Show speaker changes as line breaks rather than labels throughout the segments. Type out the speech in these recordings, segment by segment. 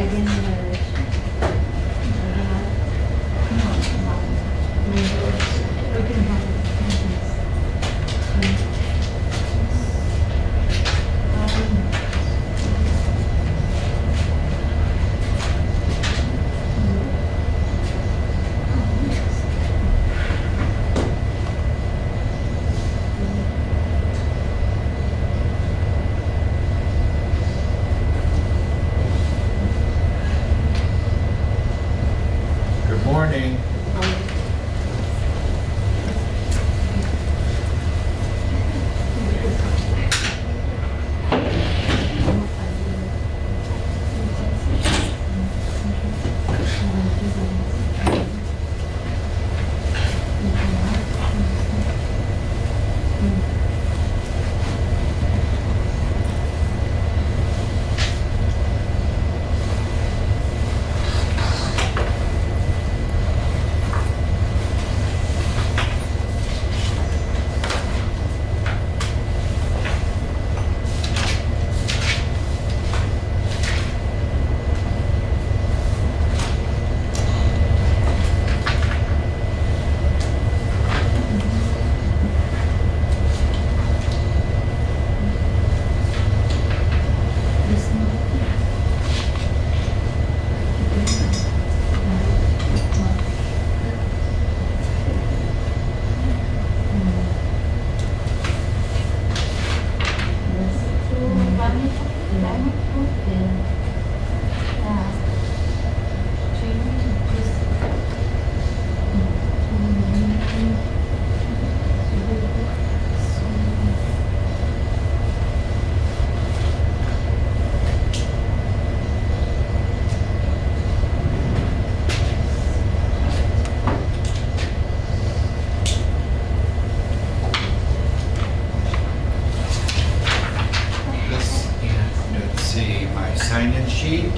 Good morning. Let's see, my sign-in sheet.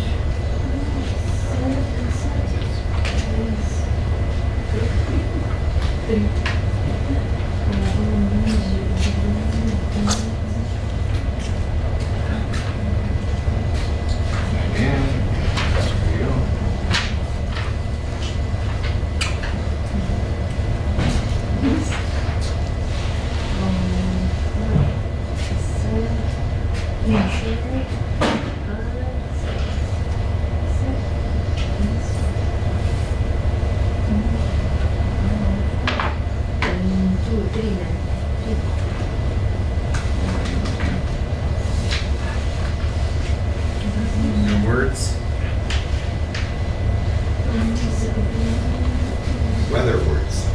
Words. Weather words.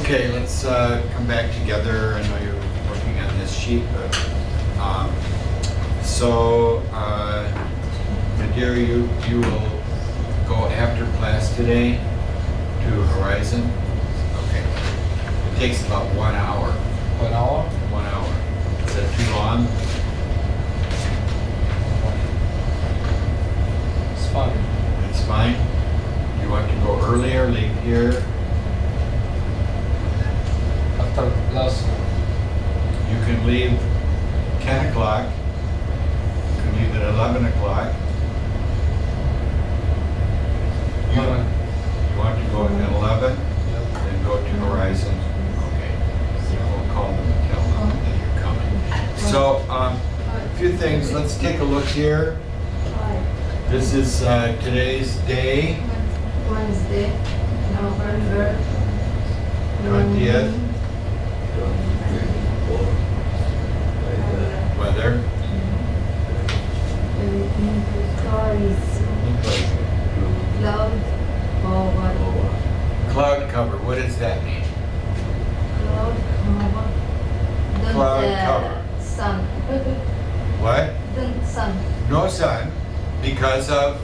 Okay, let's come back together. I know you're working on this sheet, but I'm going to Gary, you will go after class today to Horizon? Okay. It takes about 1 hour.
1 hour?
1 hour. Is that too long?
It's fine.
It's fine. You want to go earlier, leave here?
After class,
You can leave 10 o'clock. You can leave at 11 o'clock. You want to go at 11? Then go to Horizon. Okay. So we'll call them and tell them that you're coming. So, a few things. Let's take a look here. This is today's day,
Wednesday, November
20th. Weather.
The sky is cloud over.
Cloud cover. What does that mean?
Cloud cover. Don't,
Cloud cover.
Sun.
What?
Don't sun.
No sun because of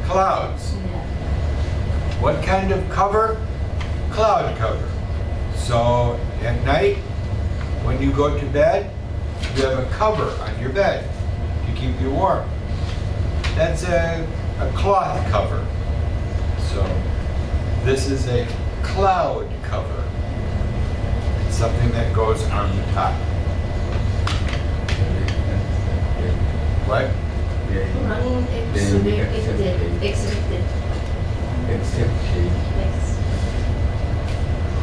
clouds.
Yeah.
What kind of cover? Cloud cover. So at night, when you go to bed, you have a cover on your bed to keep you warm. That's a cloth cover. So this is a cloud cover. It's something that goes on the top. What?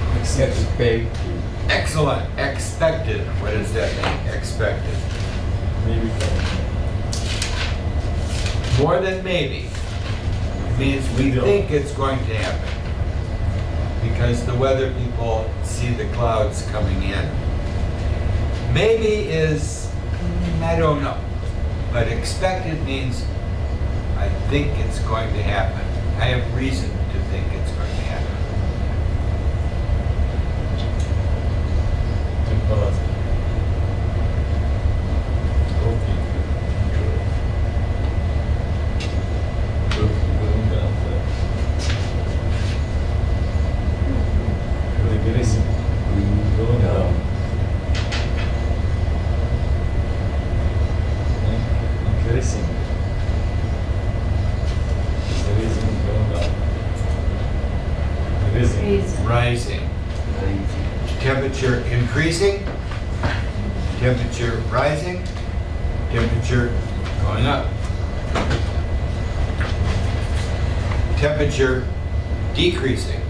Expected.
Excellent. Expected. What does that mean? Expected. More than maybe. It means we think it's going to happen. Because the weather people see the clouds coming in. Maybe is, I don't know. But expected means I think it's going to happen. I have reason to think it's going to happen. Rising. Temperature increasing. Temperature rising. Temperature going up. Temperature decreasing.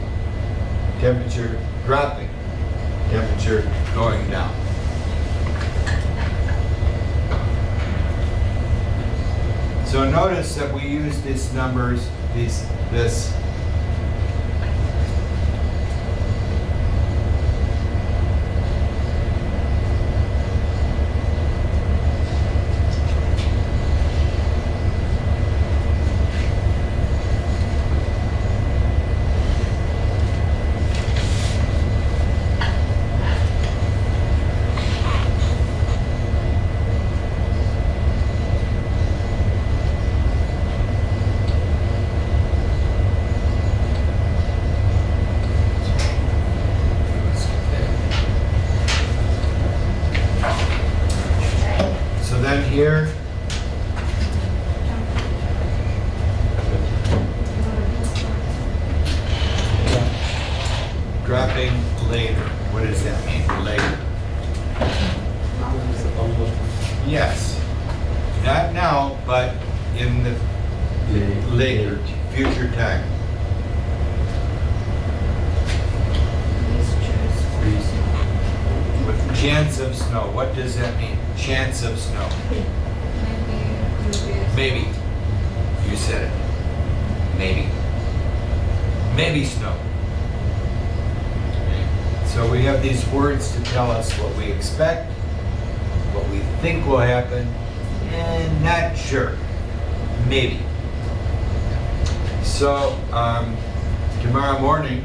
Temperature dropping. Temperature going down. So notice that we use these numbers, this here. Dropping later. What does that mean? Later. Yes. Not now, but in the later, future time. With chance of snow. What does that mean? Chance of snow. Maybe. You said it. Maybe. Maybe snow. So we have these words to tell us what we expect, what we think will happen, and not sure. Maybe. So tomorrow morning,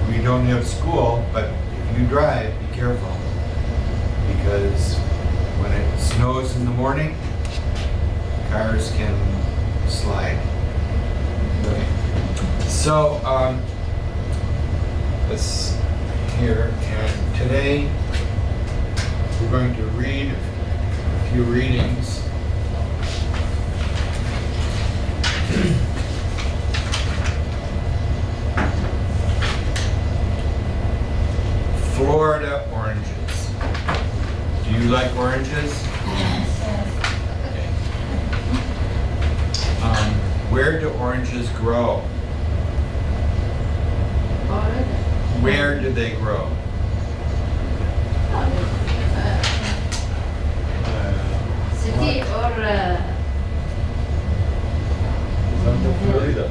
we don't have school, but if you drive, be careful. Because when it snows in the morning, cars can slide. Okay. So, let's here, and today we're going to read a few readings. Florida oranges. Do you like oranges? Okay. Where do oranges grow? Where do they grow?
City or
Florida.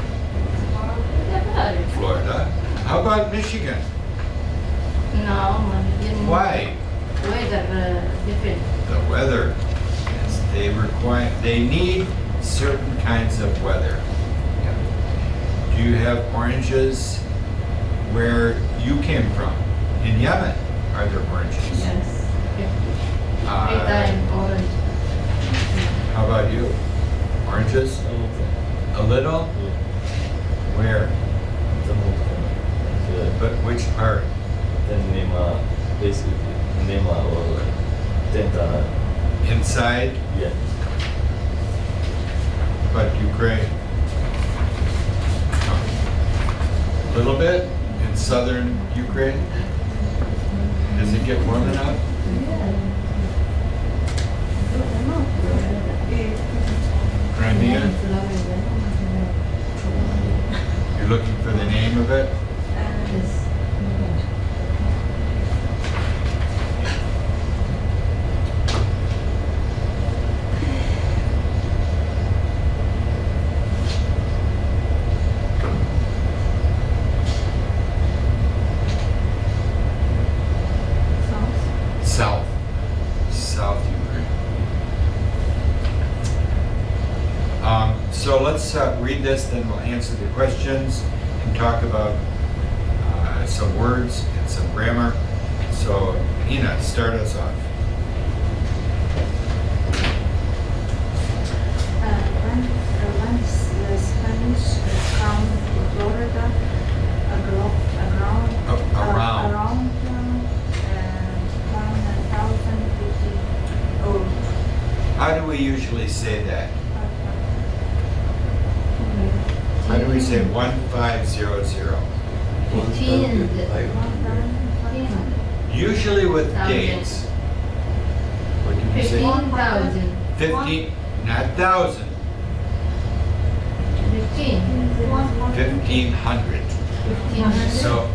Florida. How about Michigan?
No,
Why?
weather different.
The weather. Yes, they need certain kinds of weather. Do you have oranges where you came from? In Yemen, are there oranges?
Yes. Every
Uh,
time orange.
How about you? Oranges? A little? Where? But which part?
Basically, Nema or Tenta.
Inside?
Yeah.
But Ukraine? A little bit in southern Ukraine? Does it get warm enough? Crimea? You're looking for the name of it? South. South Ukraine. So let's read this, then we'll answer the questions and talk about some words and some grammar. So, Ina, start us off.
When the Spanish come to Florida, around 1,050 old.
How do we usually say that? How do we say 1500?
15.
Usually with
Thousand.
dates. What did you say?
15,000.
50, not thousand,
15.
1500.
1500.
So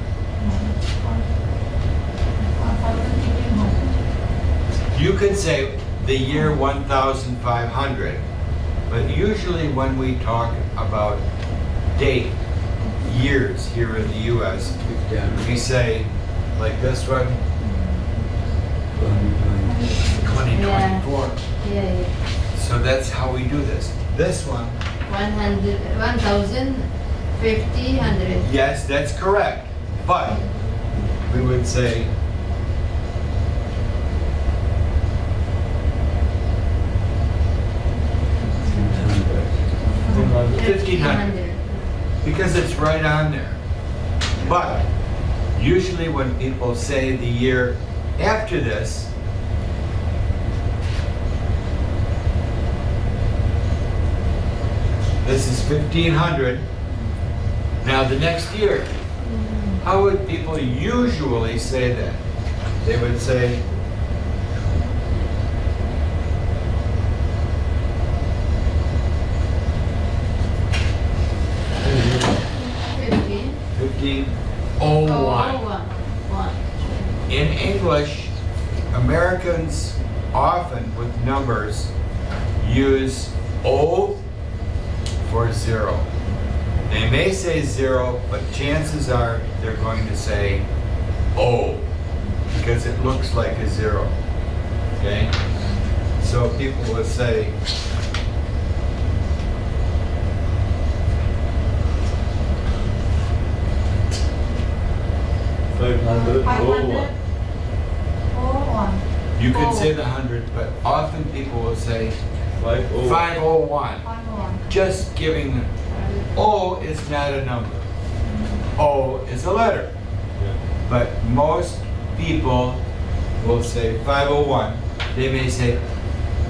you could say the year 1500, but usually when we talk about date, years here in the US, we say, like this one, 2024.
Yeah.
So that's how we do this. This one,
100, 1,000, 50, 100.
yes, that's correct, but we would say 1500. Because it's right on there. But usually when people say the year after this, this is 1500. Now the next year, how would people usually say that? They would say,
Fifteen.
1501.
One.
In English, Americans often with numbers use O for 0. They may say 0, but chances are they're going to say O because it looks like a 0. Okay? So people will say
500
500
you could say the 100, but often people will say
501.
501.
501.
just giving, O is not a number. O is a letter. But most people will say 501. They may say,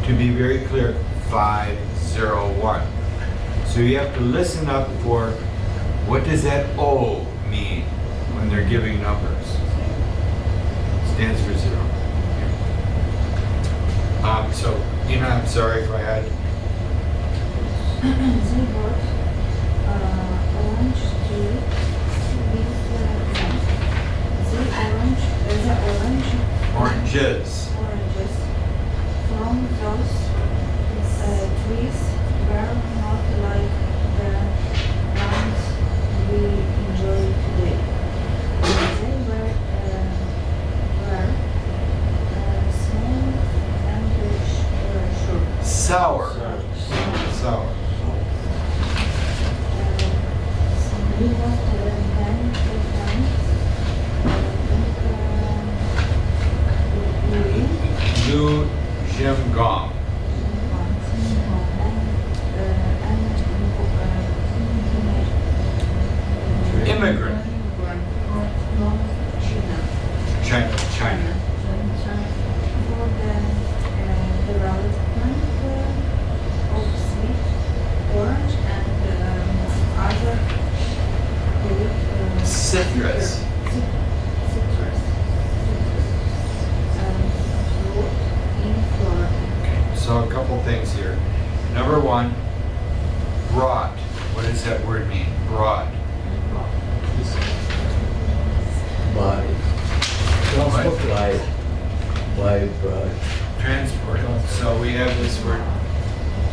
to be very clear, 501. So you have to listen up for what does that O mean when they're giving numbers. Stands for 0. So, I'm sorry if I had.
They bought orange tea with the
Oranges.
oranges from those trees were not like the ones we enjoy today. They were small and short.
Sour. Sour.
We got them
New Jim Gong. Immigrant. China. China.
For the development of sweet orange and other
Citrus.
fruit in Florida.
So a couple things here. Number one, broad. What does that word mean? Broad.
By. By broad.
Transport. So we have this word.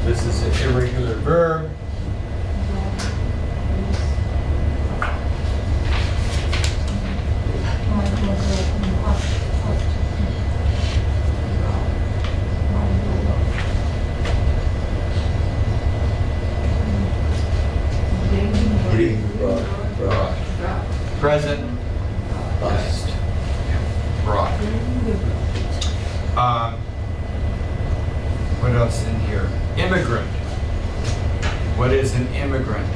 This is an irregular verb.
Bring broad. Broad.
Present.
Past.
Broad. What else in here? Immigrant. What is an immigrant?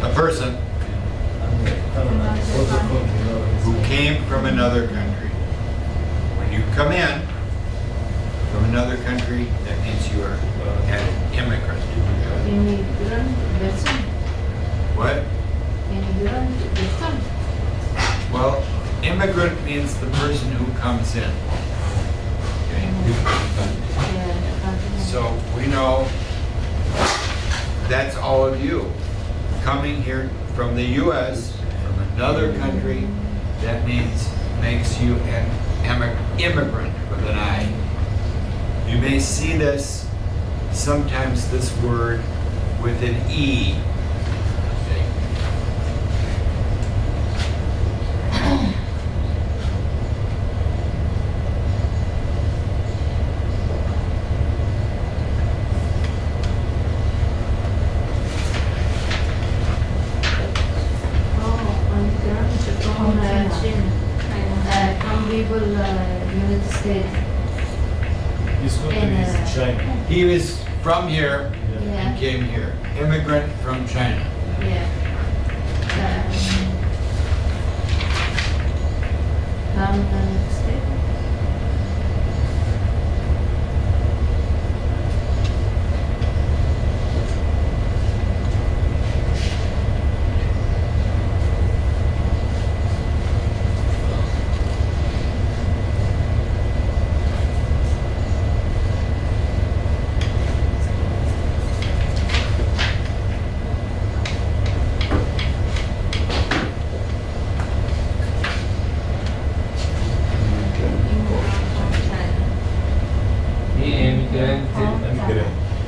A person who came from another country. When you come in from another country, that means you are an immigrant.
Immigrant person.
What?
Immigrant person.
Well, immigrant means the person who comes in. Okay?
Yeah.
So we know that's all of you coming here from the U.S., from another country. That means makes you an immigrant with an I. You may see this, sometimes this word with an E. Okay.
From people, United States.
This country is China.
He was from here
Yeah.
and came here. Immigrant from China.
Yeah. From United States.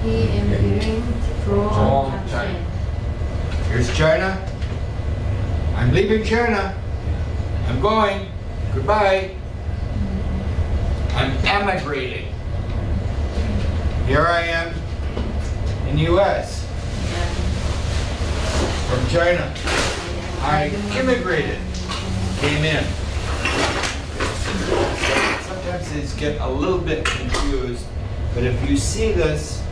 He immigrated from
China.
China.
Here's China. I'm leaving China. I'm going. Goodbye. I'm emigrating. Here I am in U.S. from China. I immigrated. Came in. Sometimes sometimes these get a little bit confused, but if you see this,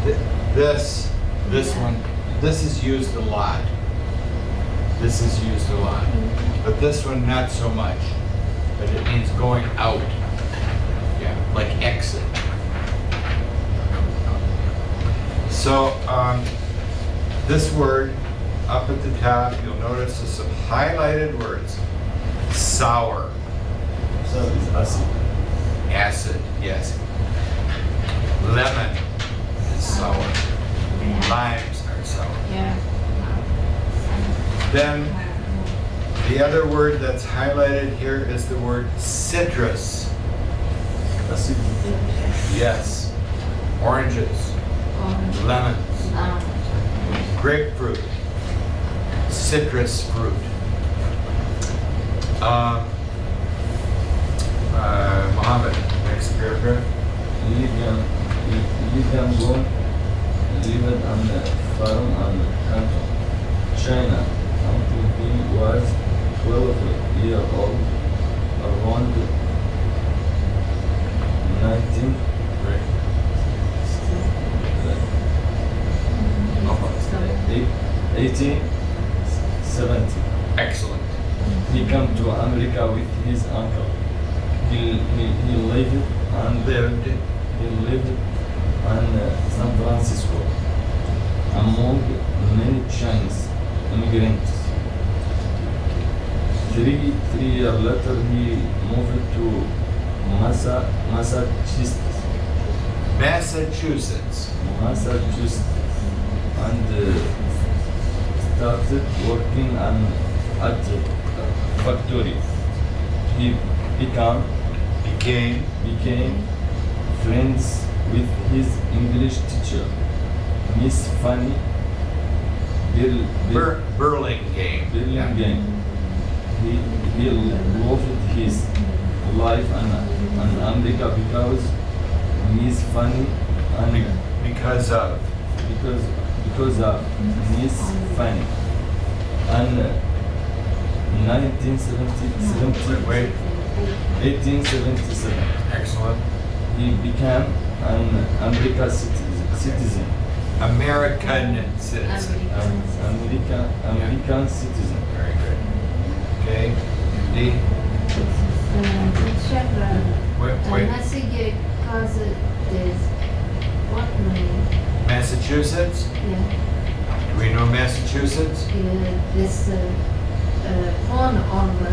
this one, this is used a lot. This is used a lot. But this one, not so much. But it means going out. Yeah, like exit. So, this word up at the top, you'll notice there's some highlighted words. Sour.
So it's acid.
Acid, yes. Lemon is sour. Limes are sour.
Yeah.
Then the other word that's highlighted here is the word citrus.
Acid.
Yes. Oranges,
Orange.
lemons, grapefruit, citrus fruit. Mohammed, next paragraph.
Lived on the farm and canton, China, until he was 12 years old, around 19.
Right. Almost.
1870.
Excellent.
He came to America with his uncle. He lived in San Francisco among many Chinese immigrants. Three years later, he moved to Massachusetts, and started working at a factory. He became friends with his English teacher, Miss Fanny
Burlingame.
Burlingame. He loved his life in America because Miss Fanny and
Because of.
because of Miss Fanny. And 1877,
Excellent.
he became an American citizen.
American citizen.
American citizen.
Very good. Okay. D. Wait.
Nasi cause this. What name?
Massachusetts?
Yeah.
Do we know Massachusetts?
This corn on the.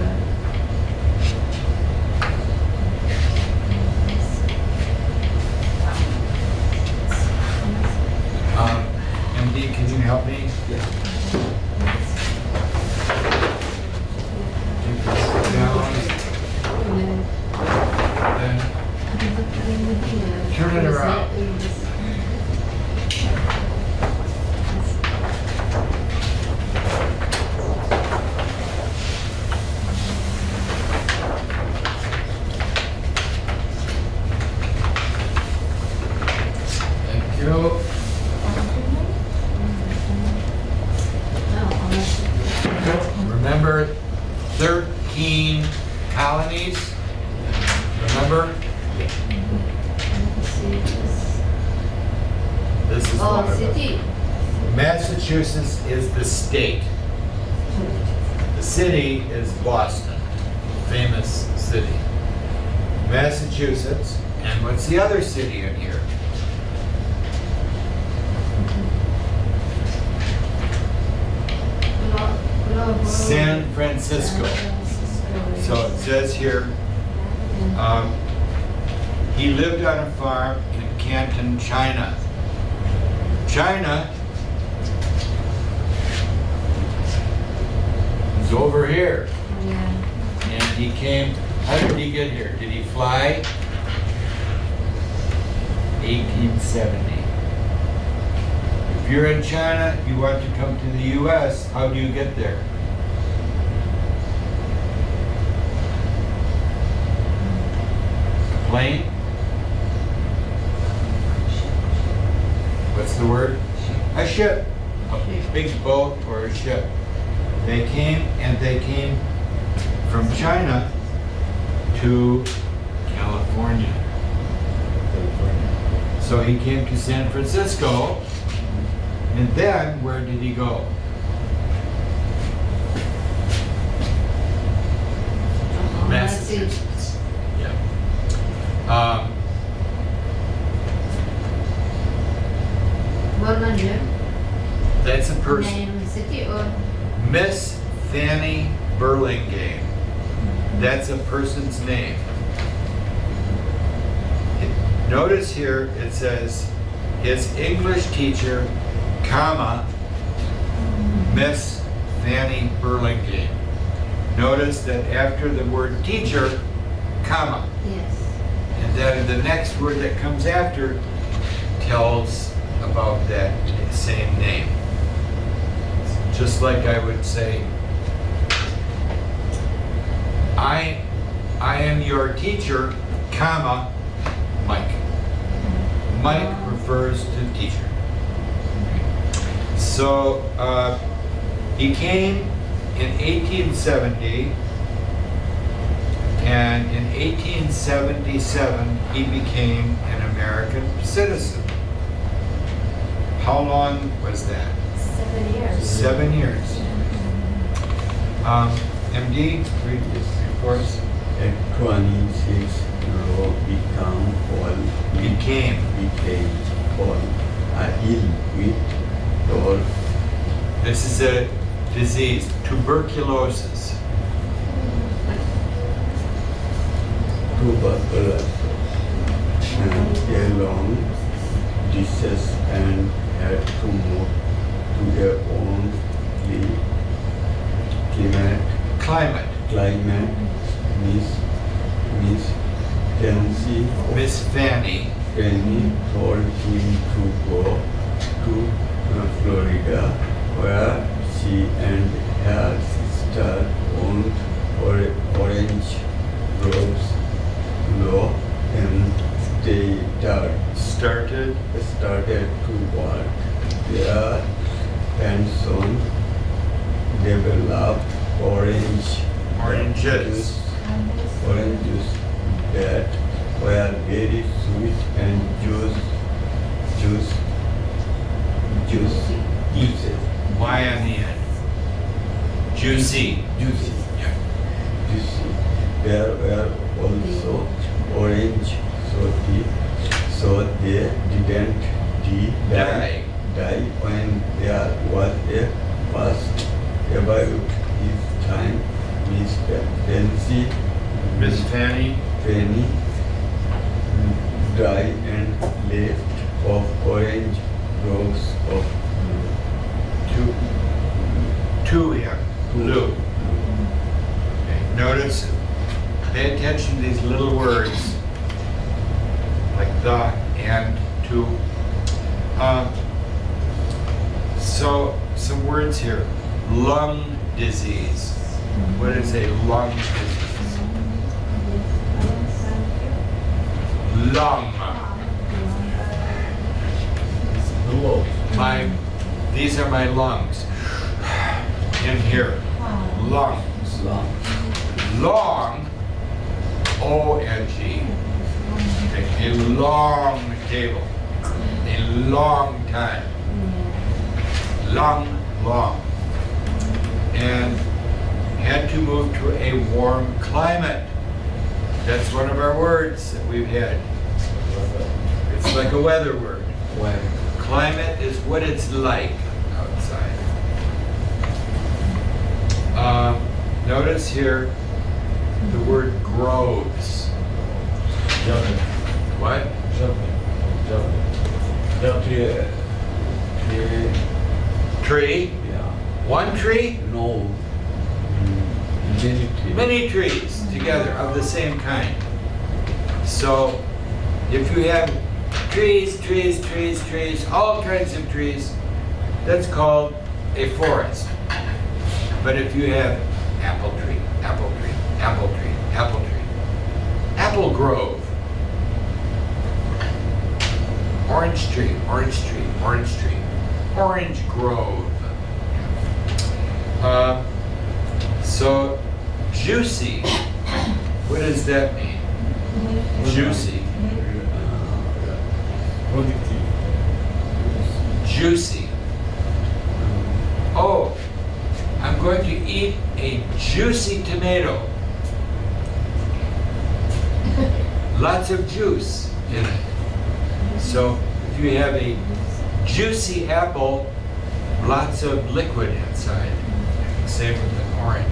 MD, can you help me? Take this down, then turn it around. Thank you. Remember 13 colonies? Remember? This is one
Oh,
of them.
city.
Massachusetts is the state. The city is Boston, famous city. Massachusetts, and what's the other city in here? San Francisco. So it says here, he lived on a farm in Canton, China. China is over here.
Yeah.
And he came, how did he get here? Did he fly? 1870. If you're in China, you want to come to the US, how do you get there? A plane? What's the word? A ship. A big boat or a ship. They came from China to California. So he came to San Francisco, and then where did he go? Massachusetts. Yeah.
What was your
That's a person.
name, city or?
Miss Fanny Burlingame. That's a person's name. Notice here it says his English teacher, comma, Miss Fanny Burlingame. Notice that after the word teacher, comma,
Yes.
and then the next word that comes after tells about that same name. Just like I would say, I am your teacher, comma, Mike. Mike refers to teacher. So he came in 1870, and in 1877 he became an American citizen. How long was that?
7 years.
7 years. MD, read this for us.
At 26, Ro became all
Became.
all ill with all
This is a disease, tuberculosis.
tuberculosis and a long disease and had to move to their own
Climate.
climate. Miss Tennessee
Miss Fanny.
Penny told him to go to Florida, where she and her sister owned orange groves, law, and started to work there and soon developed orange
Oranges.
juice that were very sweet and juicy.
Y on the end. Juicy.
Juicy.
Yeah.
Juicy. There were also orange so they didn't die when there was a first about his time. Miss
Miss Fanny.
Penny died and left of orange groves of
Two here. Blue. Okay. Notice, pay attention to these little words, like the and to. So, some words here. Lung disease. What is a lung disease? Lung. These are my lungs. In here. Lungs. Long. O-N-G. A long table. A long time. Long. And had to move to a warm climate. That's one of our words that we've had. It's like a weather word. Climate is what it's like outside. Notice here the word groves. What? Tree?
yeah.
One tree?
No.
Many trees together of the same kind. So if you have trees, all kinds of trees, that's called a forest. But if you have apple tree, apple grove, orange tree, orange grove. So juicy What does that mean? Juicy.
Productive.
Juicy. Oh, I'm going to eat a juicy tomato. Lots of juice in it. So if you have a juicy apple, lots of liquid inside. Same with an orange.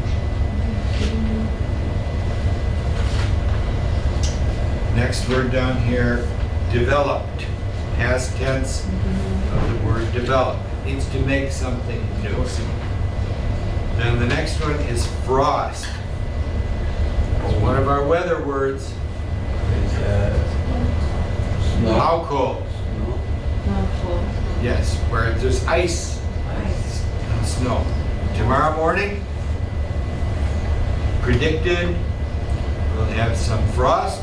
Next word down here, developed. Past tense of the word develop. It means to make something new. Then the next one is frost. It's one of our weather words. How cold?
No cold.
Yes, where there's ice and snow. Tomorrow morning, predicted, we'll have some frost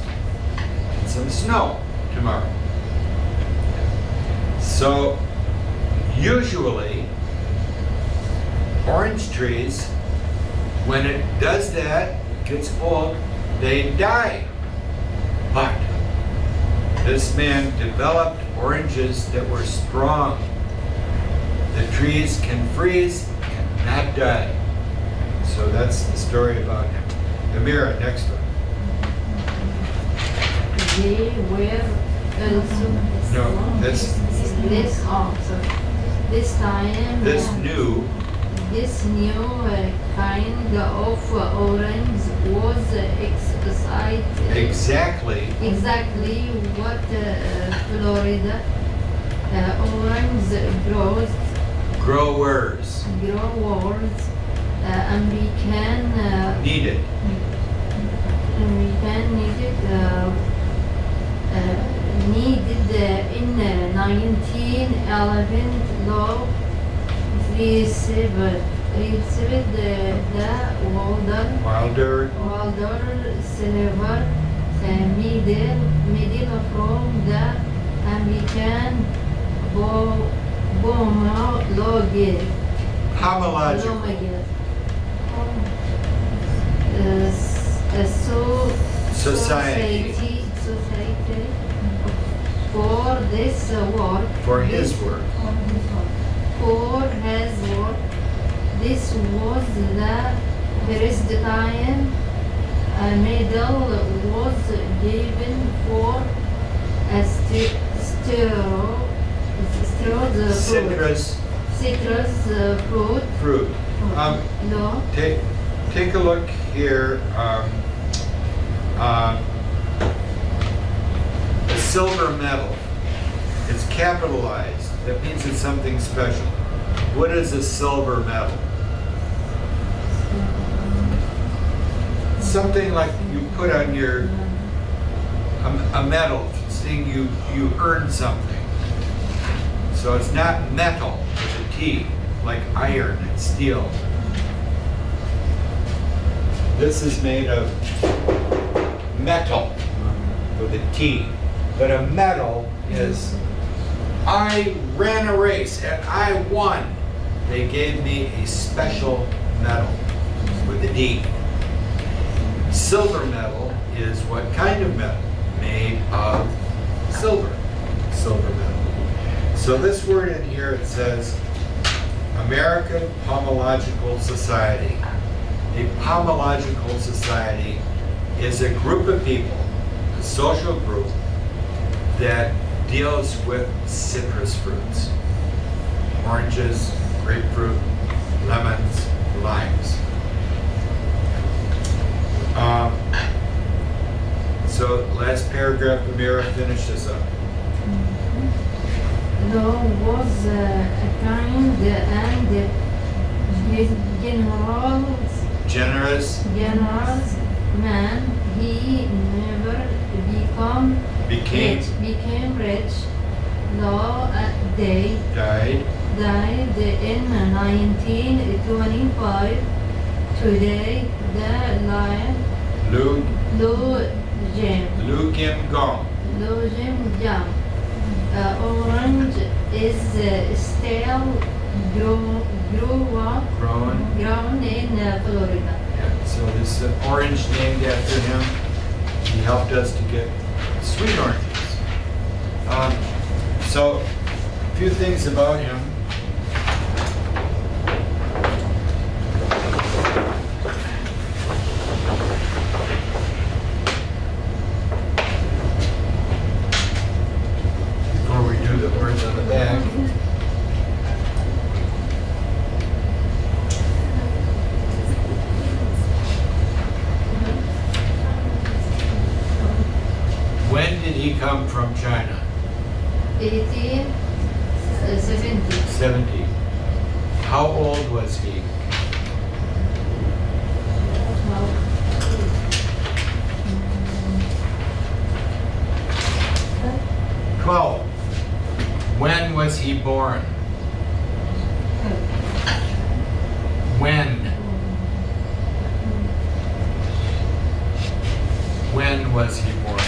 and some snow tomorrow. So, usually, orange trees, when it does that, gets old, they die. But this man developed oranges that were strong. The trees can freeze and not die. So that's the story about him. Amira, next one.
They were also
No,
this also. This time
this new
kind of orange was
exactly
exactly what Florida orange growers American
needed.
Needed in 1911 law received the
Wilder
Wilder silver medal from the American homologue
homological society
for this work.
for his work.
For his work. This was the first time a medal was given for a citrus fruit. No.
Take a look here. A silver medal. It's capitalized. That means it's something special. What is a silver medal? Something like you put on your a medal, saying you earned something. So it's not metal with a T, like iron and steel. This is made of metal with a T. But a medal is, I ran a race and I won. They gave me a special medal with a D. Silver medal is what kind of medal? Made of silver. Silver medal. So this word in here, it says American Pomological Society. A pomological society is a group of people, a social group, that deals with citrus fruits. Oranges, grapefruit, lemons, limes. So last paragraph, Amira, finish this up.
Law was a kind and generous man. He never became rich. Law died in 1925. Today, the lion
Lu Kim Gong.
Orange is still grown in Florida.
Yeah. So this orange named after him. He helped us to get sweet oranges. So, a few things about him. Before we do the words on the back. When did he come from China?
1870.
70. How old was he? 12. When was he born? When? When was he born?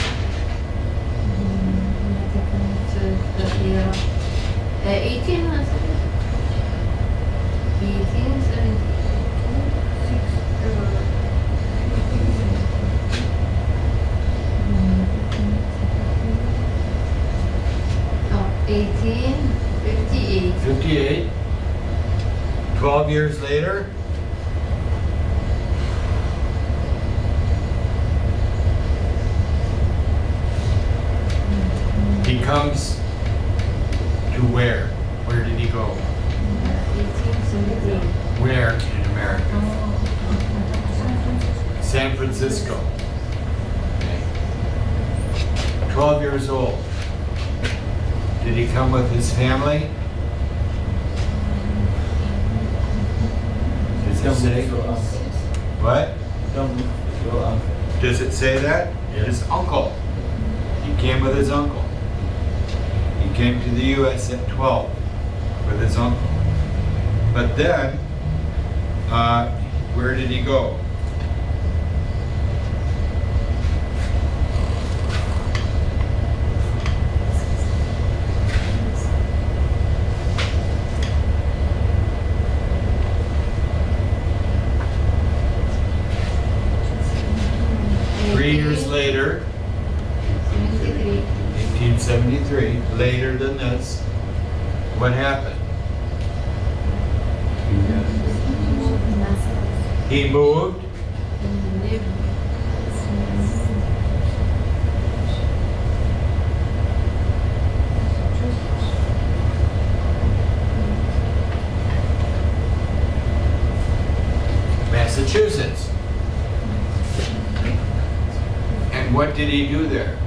1858.
58. 12 years later? He comes to where? Where did he go?
1870.
Where in America? San Francisco. Okay. 12 years old. Did he come with his family? Does it
Come
say?
with your uncle.
What?
Come with your uncle.
Does it say that?
Yes.
His uncle. He came with his uncle. He came to the U.S. at 12 with his uncle. But then, where did he go? Later, 1873, later than this, what happened? He moved. Massachusetts. And what did he do there?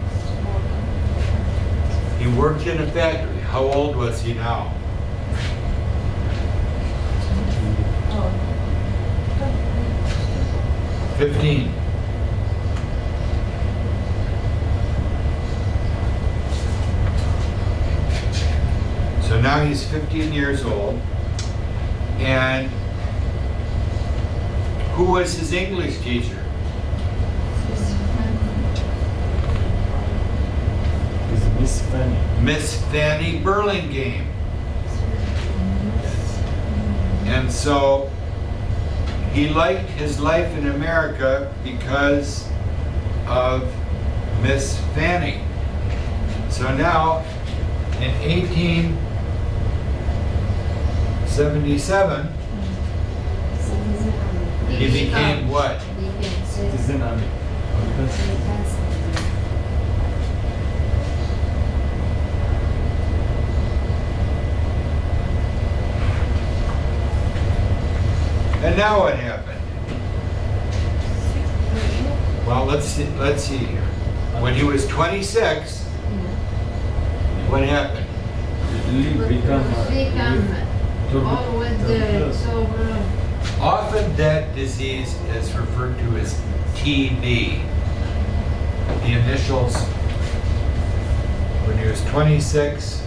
He worked in a factory. How old was he now?
Oh.
15. So now he's 15 years old. And who was his English teacher?
Is Miss Fanny.
Miss Fanny Burlingame. And so he liked his life in America because of Miss Fanny. So now, in 1877, he became what?
Citizen army.
And now what happened? Well, let's see here. When he was 26, what happened?
Become
all with the sober.
Often that disease is referred to as TB. The initials, when he was 26,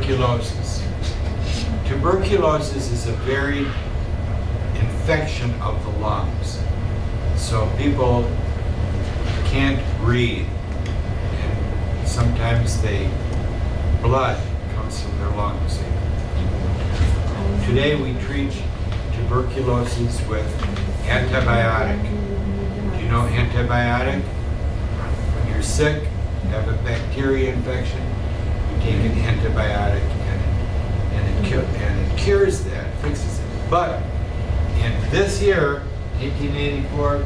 tuberculosis. Tuberculosis is a varied infection of the lungs. So people can't breathe, and sometimes blood comes from their lungs. Today we treat tuberculosis with antibiotic. Do you know antibiotic? When you're sick, have a bacteria infection, you take an antibiotic and it cures that, fixes it. But in this year, 1884,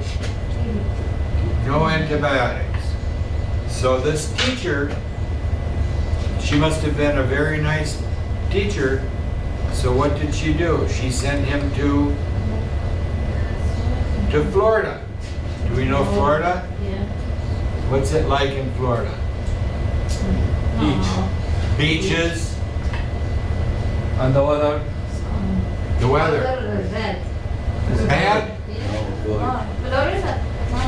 no antibiotics. So this teacher, she must have been a very nice teacher. So what did she do? She sent him to Florida. Do we know Florida?
Yeah.
What's it like in Florida? Beaches,
And the weather?
the weather.
Red.
Bad?
Yeah.
Good.
Florida.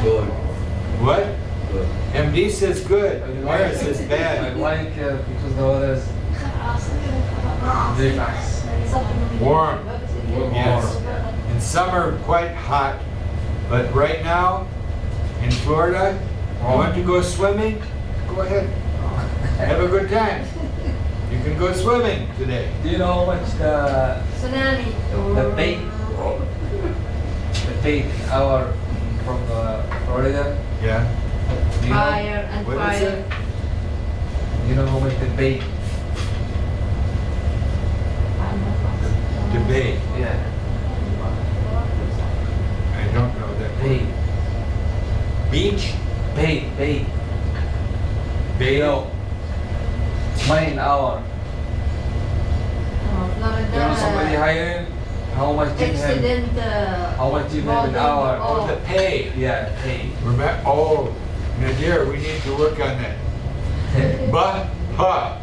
Good.
What?
Good.
MD says good.
I
Mara says
I
bad.
like it because the weather is very nice.
Warm. Yes. In summer, quite hot. But right now, in Florida, you want to go swimming? Go ahead. Have a good time. You can go swimming today.
Do you know how much the
Tsunami.
pay? The pay hour from Florida?
Yeah.
Do you know,
Fire and
What is
fire.
it?
you know how much they pay?
Debate.
Yeah.
I don't know that.
Pay.
Beach?
Pay.
Bay?
No. Money an hour.
Florida.
You know somebody hiring? How much give him?
Accident.
How much give him an hour?
Oh, the pay.
Yeah, pay.
Remember? Oh, Nadir, we need to work on that. But, ha.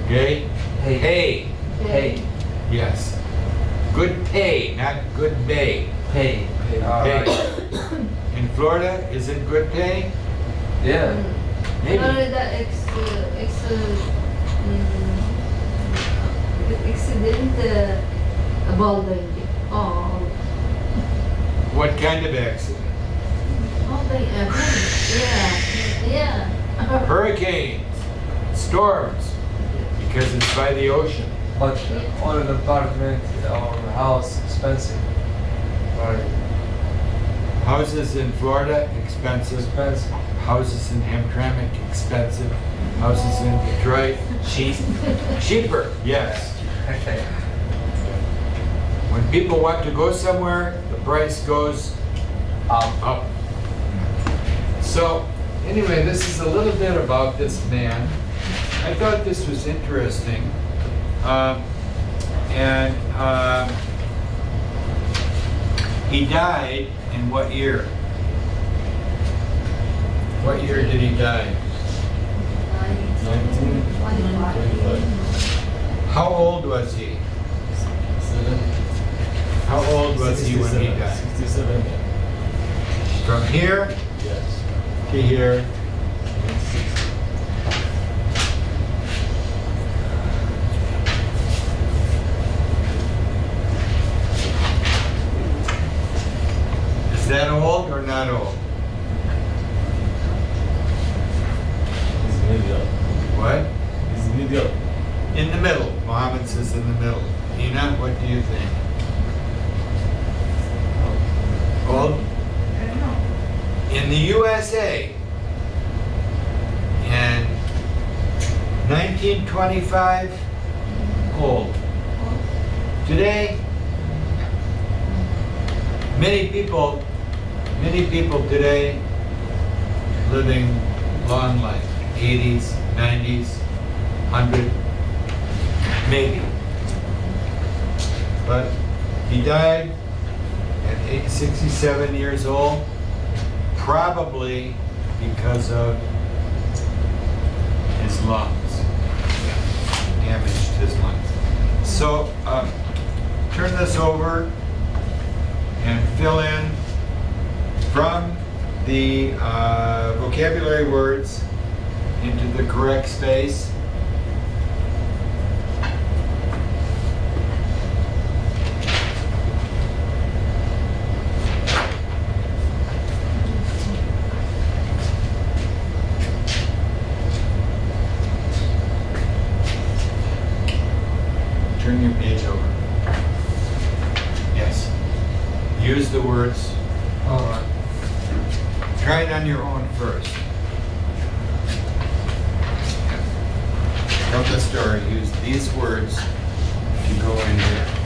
Okay?
Pay.
Pay. Yes. Good pay, not good bay.
Pay. Alright.
In Florida, is it good pay?
Yeah.
Maybe.
Florida accident building. Oh.
What kind of accident?
Building. Yeah.
Hurricanes, storms, because it's by the ocean.
But all the apartment or the house expensive. Right.
Houses in Florida, expensive.
Expensive.
Houses in Hamtramck, expensive. Houses in Detroit, cheaper, yes. When people want to go somewhere, the price goes up. So, anyway, this is a little bit about this man. I thought this was interesting. He died in what year? What year did he die?
1925.
How old was he? How old was he when he died?
67.
From here
Yes.
to here.
26.
Is that old or not old?
He's medium.
What?
He's medium.
In the middle. Muhammad says in the middle. Ina, what do you think? Old? In the USA, in 1925, old. Today, many people today living long life, 80s, 90s, 100, maybe. But he died at 67 years old, probably because of his lungs. Damaged his lungs. So, turn this over and fill in from the vocabulary words into the correct space. use the words.
Alright.
Try it on your own first. From the story, use these words to go in here.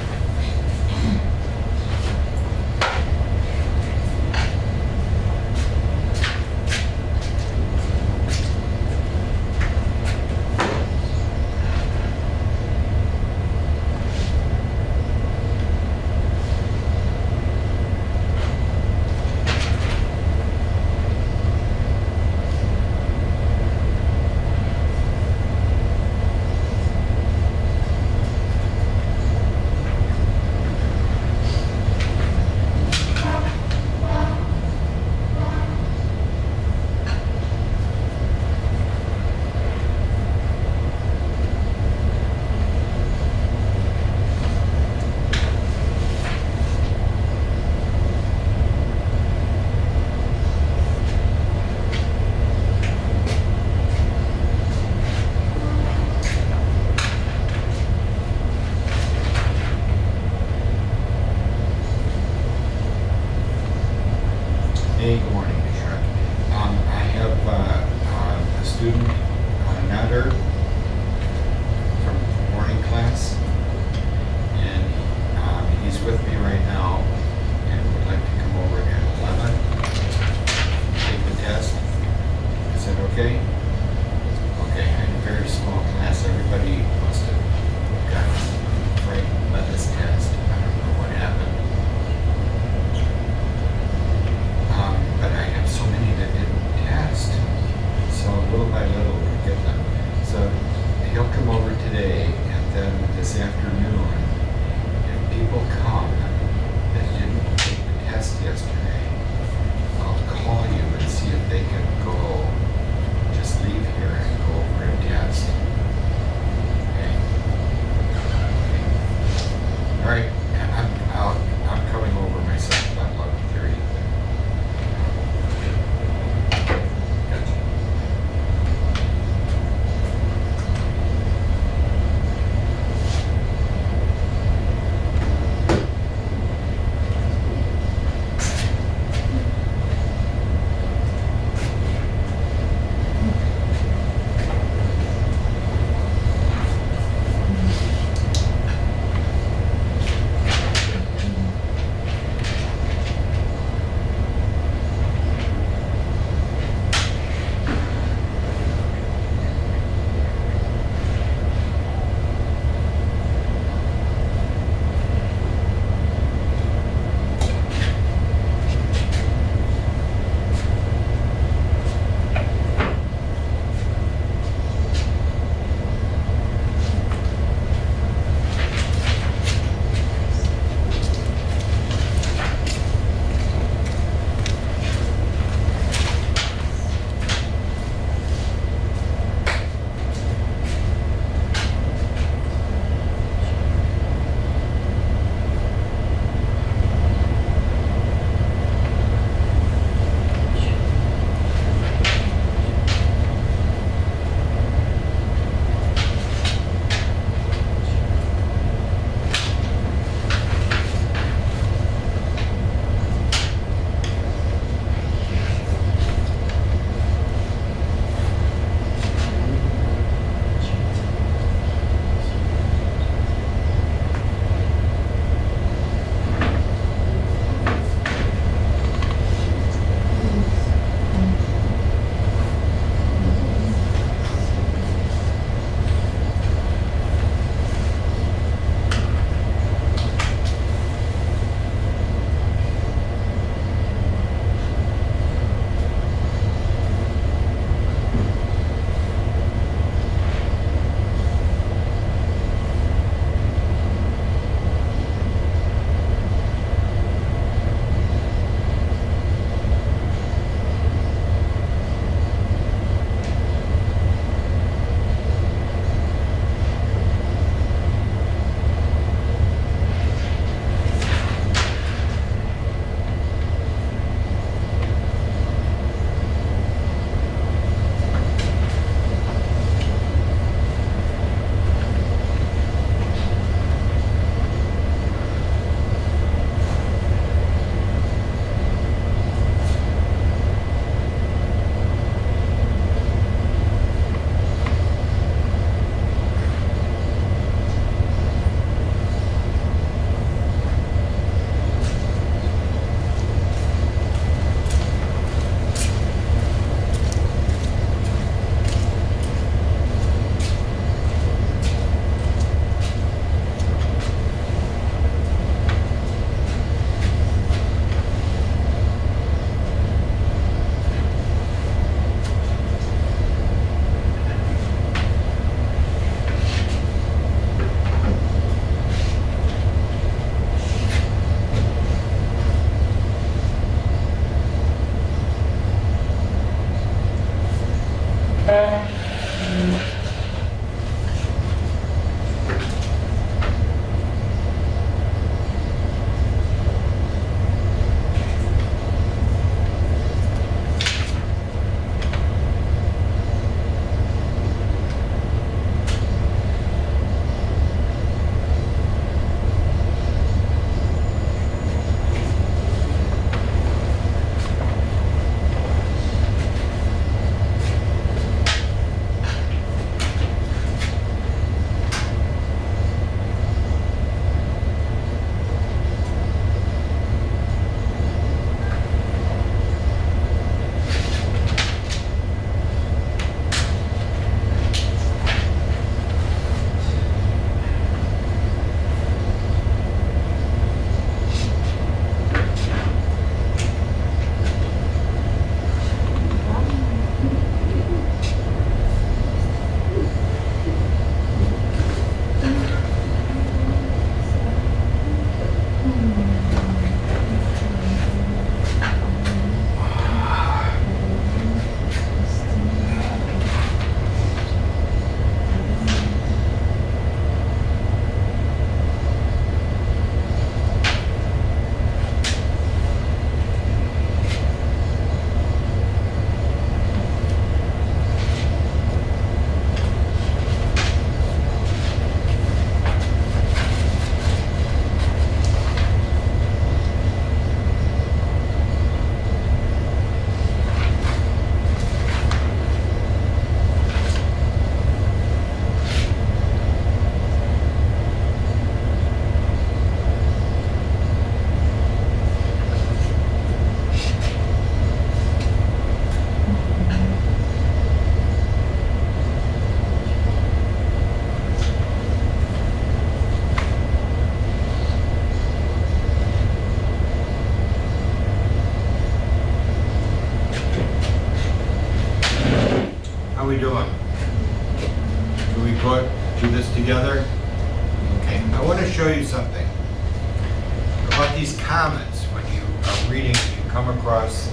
these commas, when you are reading, you come across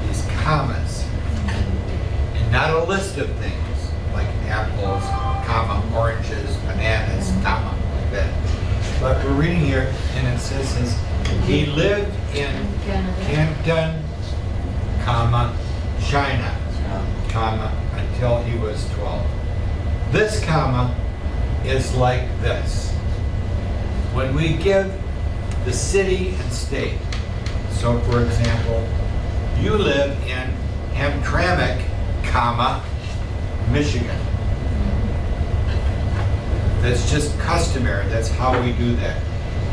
these commas. And not a list of things, like apples, comma, oranges, bananas, comma, like that. But we're reading here, and it says he lived in
Canada.
Hampton, comma, China, comma, until he was 12. This comma is like this. When we give the city and state, so for example, you live in Hamtramck, comma, Michigan. That's just customary, that's how we do that.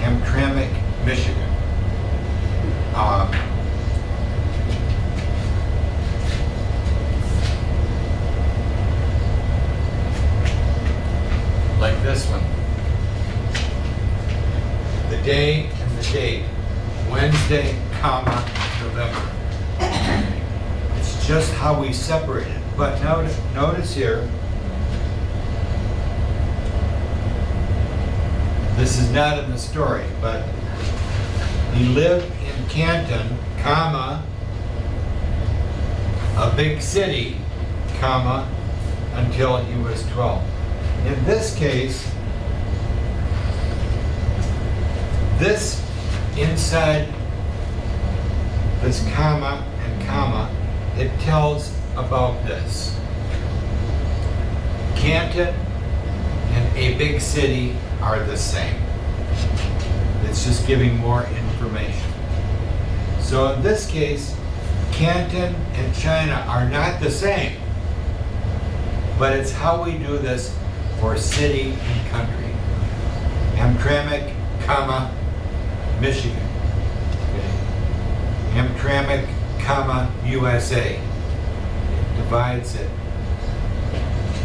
Hamtramck, Michigan. Like this one. The day and the date, Wednesday, comma, November. It's just how we separate it. But notice here, this is not in the story, but he lived in Canton, comma, a big city, comma, until he was 12. In this case, this inside this comma and comma, it tells about this. Canton and a big city are the same. It's just giving more information. So in this case, Canton and China are not the same, but it's how we do this for city and country. Hamtramck, comma, Michigan. Okay. Hamtramck, comma, USA. It divides it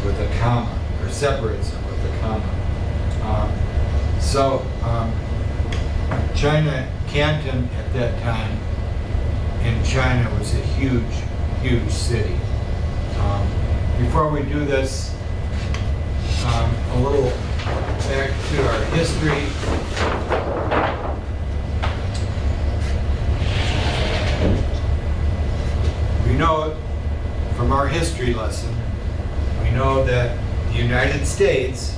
with a comma, or separates it with a comma. China, Canton at that time in China was a huge, huge city. Before we do this, a little back to our history. We know from our history lesson, we know that the United States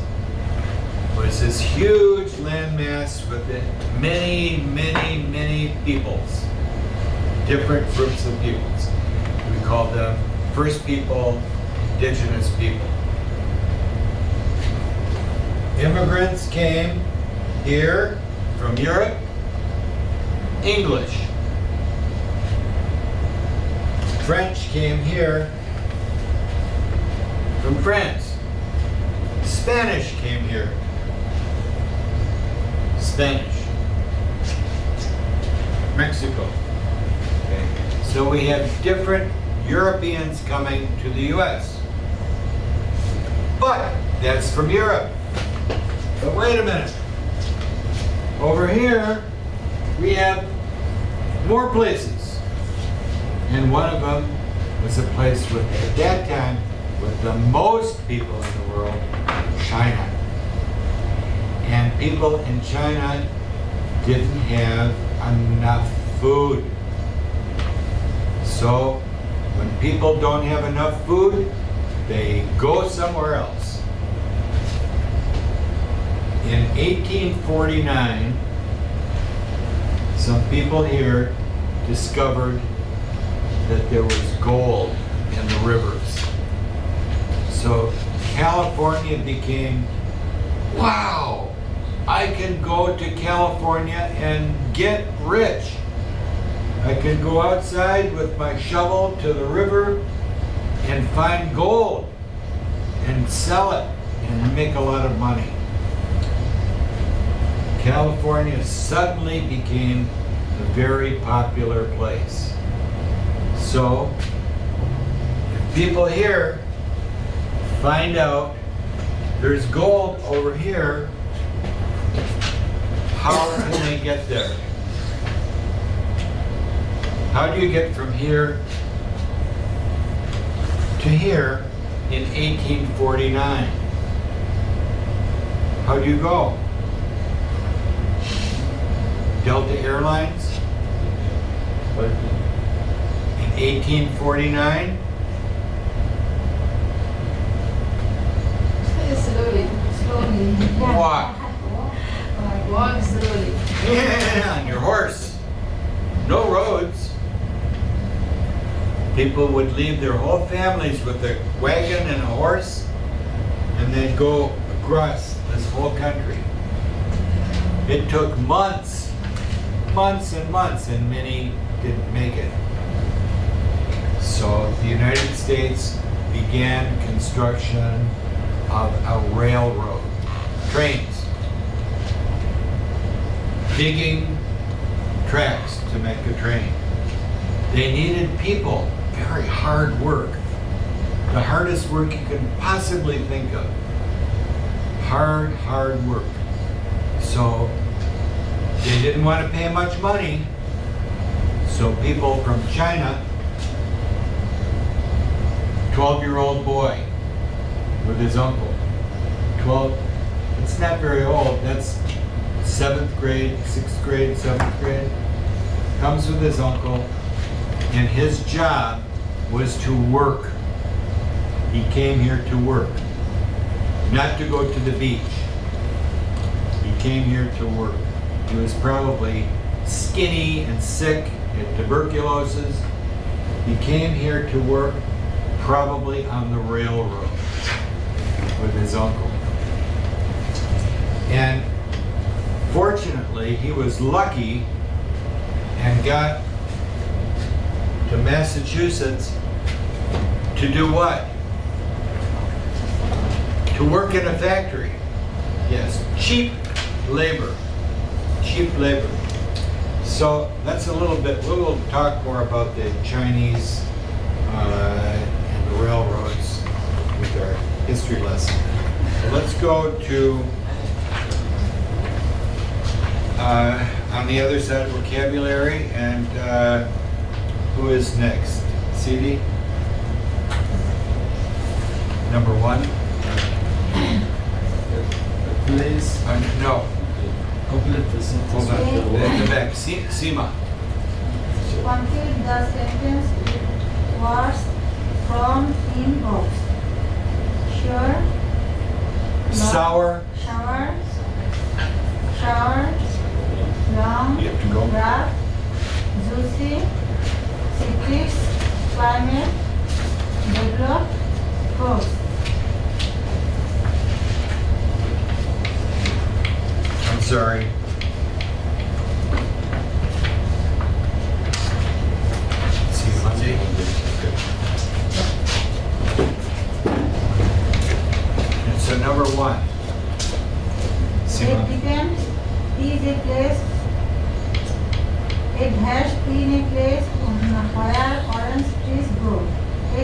was this huge landmass with many, many, many peoples, different groups of peoples. We call them First People, Indigenous people. Immigrants came here from Europe, English. French came here from France. Spanish came here. Spanish. Mexico. Okay. So we have different Europeans coming to the U.S. But that's from Europe. But wait a minute. Over here, we have more places. And one of them was a place with, at that time, with the most people in the world, China. And people in China didn't have enough food. So when people don't have enough food, they go somewhere else. In 1849, some people here discovered that there was gold in the rivers. So California became, wow, I can go to California and get rich. I can go outside with my shovel to the river and find gold and sell it and make a lot of money. California suddenly became a very popular place. So, if people here find out there's gold over here, how can they get there? How do you get from here to here in 1849? How do you go? Delta Airlines
But
in 1849.
Slowly.
Walk.
Walk slowly.
Yeah, on your horse. No roads. People would leave their whole families with a wagon and a horse, and they'd go across this whole country. It took months and months, and many didn't make it. So the United States began construction of a railroad, trains, digging tracks to make a train. They needed people, very hard work, the hardest work you can possibly think of. Hard work. So they didn't want to pay much money, so people from China, 12-year-old boy with his uncle, 12, it's not very old, that's 7th grade, 6th grade, 7th grade, comes with his uncle, and his job was to work. He came here to work, not to go to the beach. He came here to work. He was probably skinny and sick, had tuberculosis. He came here to work, probably on the railroad with his uncle. And fortunately, he was lucky and got to Massachusetts to do what? To work in a factory. Yes, cheap labor. Cheap labor. So that's a little bit, we'll talk more about the Chinese and the railroads with our history lesson. So let's go to, on the other side, vocabulary, and who is next? CD? Number 1?
Place.
No,
Complete the sentence.
hold on,
with the
in the
word.
back. Seema.
Complete the sentence with words from in box. Sure.
Sour.
Shower. Shower. Long.
You have to go.
Rough. Juicy. Citrus. Climate. Develop. Coast.
I'm sorry. See you Monday. And so number 1. Seema.
A diamond is a place. A dash in a place where orange trees grow. A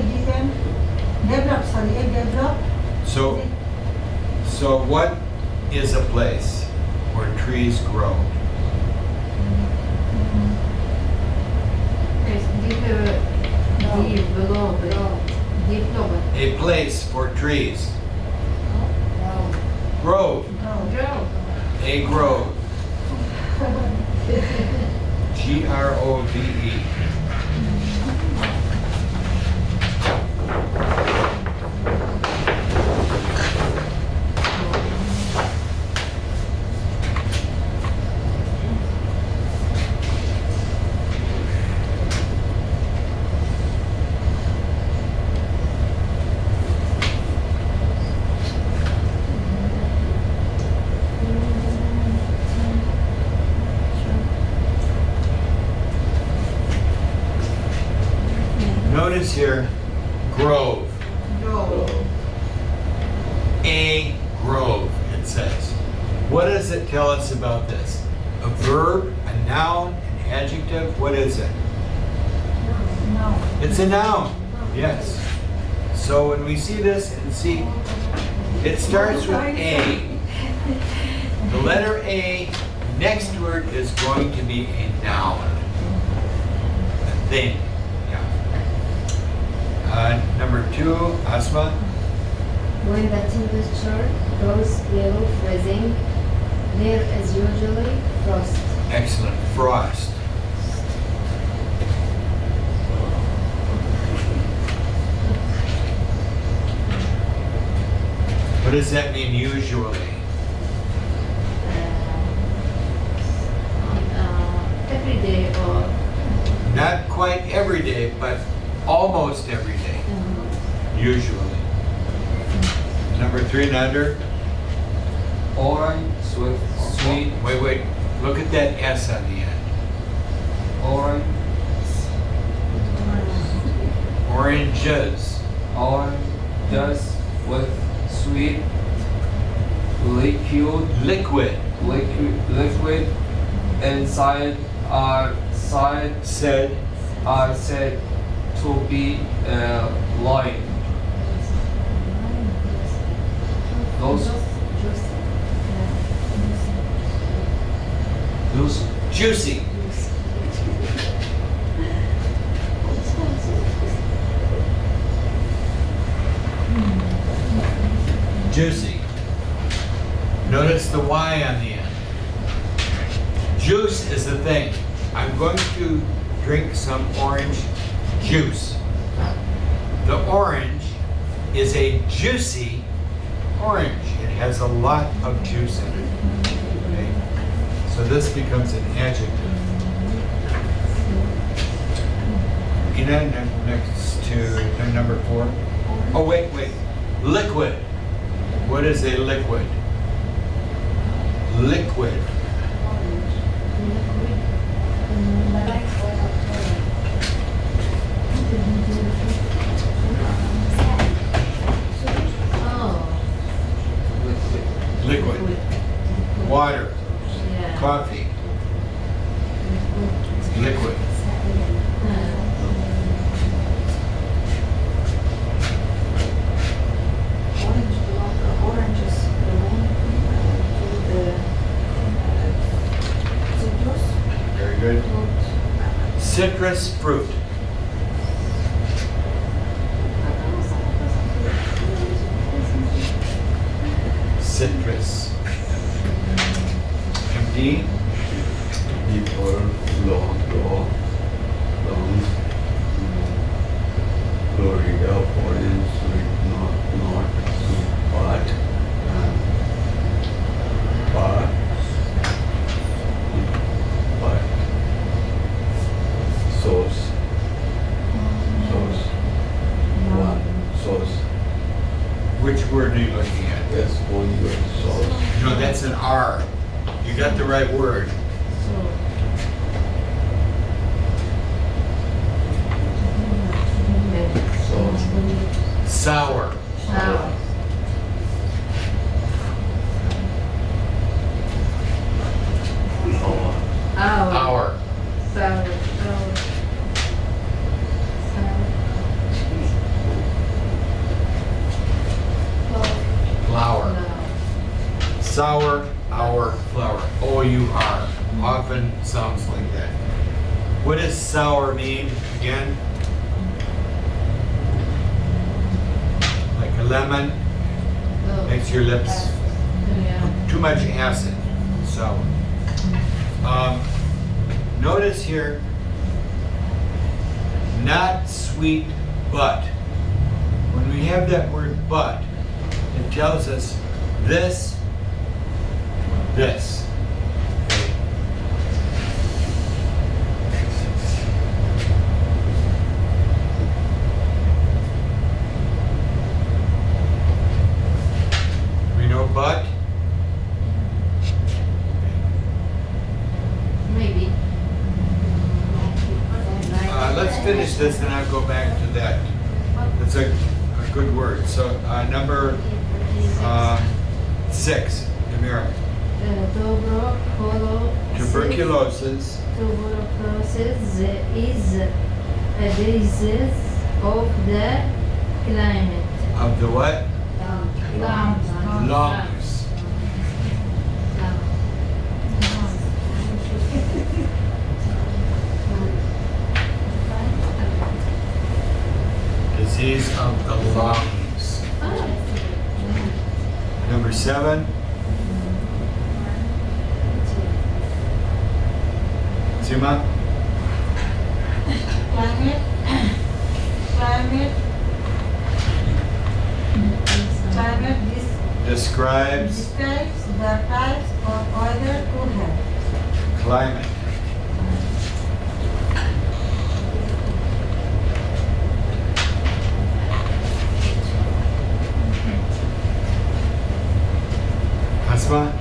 develop.
So what is a place where trees grow?
Develop.
A place for trees. Grove. A grove. Grove. Notice here, grove. A grove, it says. What does it tell us about this? A verb, a noun, an adjective? What is it?
No.
It's a noun, yes. So when we see this and see, it starts with A. The letter A, next word is going to be a noun. A thing, yeah. Number 2, Asma.
When the temperature goes below freezing, there is usually frost.
Excellent. Frost. What does that mean usually?
Every day or
Not quite every day, but almost every day, usually. Number 3 and under.
Orange with sweet.
Wait. Look at that S on the end.
Orange.
Oranges.
Oranges with sweet liquid inside are
Said.
said to be lime. Those
Juicy. Juicy. Notice the Y on the end. Juice is the thing. I'm going to drink some orange juice. The orange is a juicy orange. It has a lot of juice in it. Okay? So this becomes an adjective. Ina, next to number 4. Oh, wait. Liquid. What is a liquid? Liquid. Liquid. Water.
yeah.
Coffee. Liquid.
Oranges belong to the citrus
Very good.
fruit.
Citrus fruit. Citrus. MD.
People, long, Florida, orange, sweet, not sweet, but sauce, one sauce.
Which word are you looking at?
Yes, one word, sauce.
No, that's an R. You got the right word.
Sauce.
Sour. Our. Flour. Sour, our, flour. O-U-R. Often sounds like that. What does sour mean again? Like a lemon makes your lips too much acid. So, notice here, not sweet but. When we have that word but, it tells us this. Okay. We know but.
Maybe.
Let's finish this and I'll go back to that. That's a good word. So number 6, Amira. Tuberculosis.
Tuberculosis is a disease of the climate.
Of the what?
Lungs.
Lungs. Disease of the lungs. Number 7. Sima?
Climate,
Describes
describes the types of weather to have.
climate. Asma?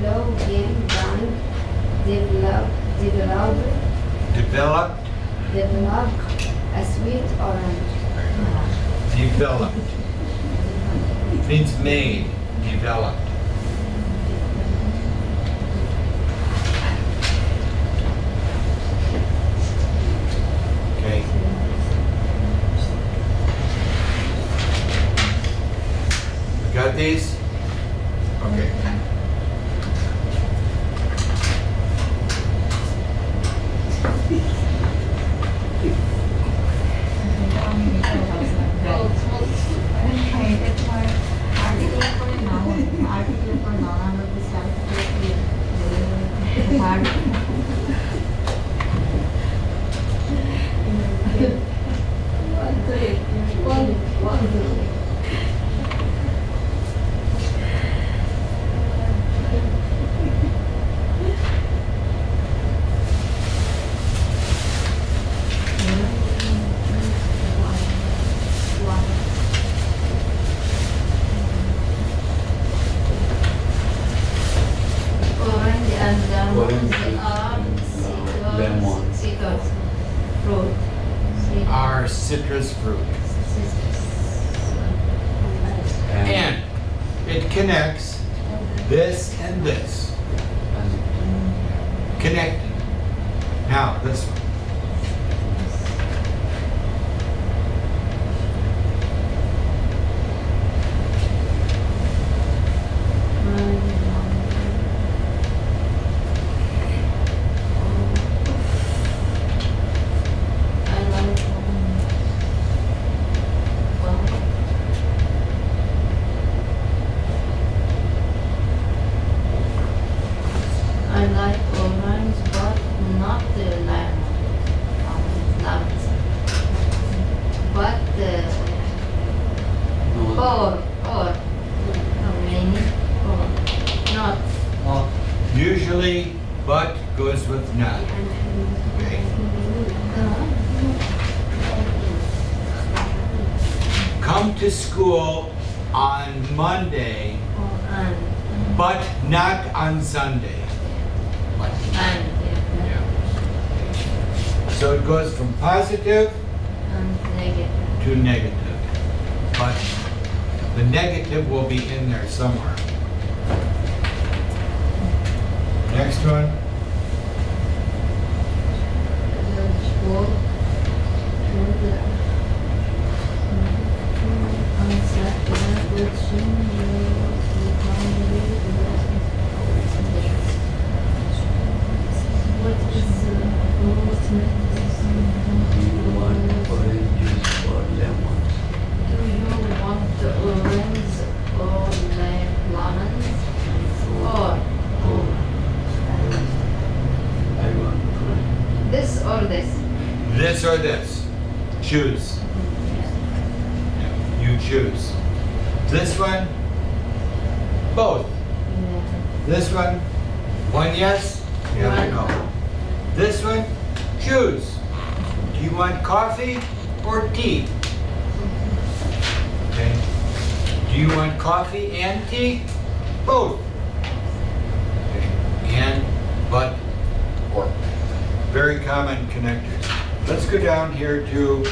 Low game done,
Developed.
develop a sweet orange.
Developed. Means made. Developed. Okay. We got these? Okay.
Orange and lemons
Orange
are
lemon.
citrus fruit.
Are citrus fruit. And it connects this and this. Connected. Now, this one.
I like orange, but not the lemon. Lemons. But or how many? Or not.
Not.
Usually, but goes with not. Okay. Come to school on Monday,
Or and.
but not on Sunday. But,
And, yeah.
yeah. So it goes from positive
And negative.
to negative. But the negative will be in there somewhere. Next one.
What is
You want orange juice or lemon?
do you want the orange or lemons or
I want orange.
this or this?
This or this. Choose. You choose. This one, both. This one yes, the other no. This one, choose. Do you want coffee or tea? Okay. Do you want coffee and tea? Both. Okay. And, but, or. Very common connectors. Let's go down here to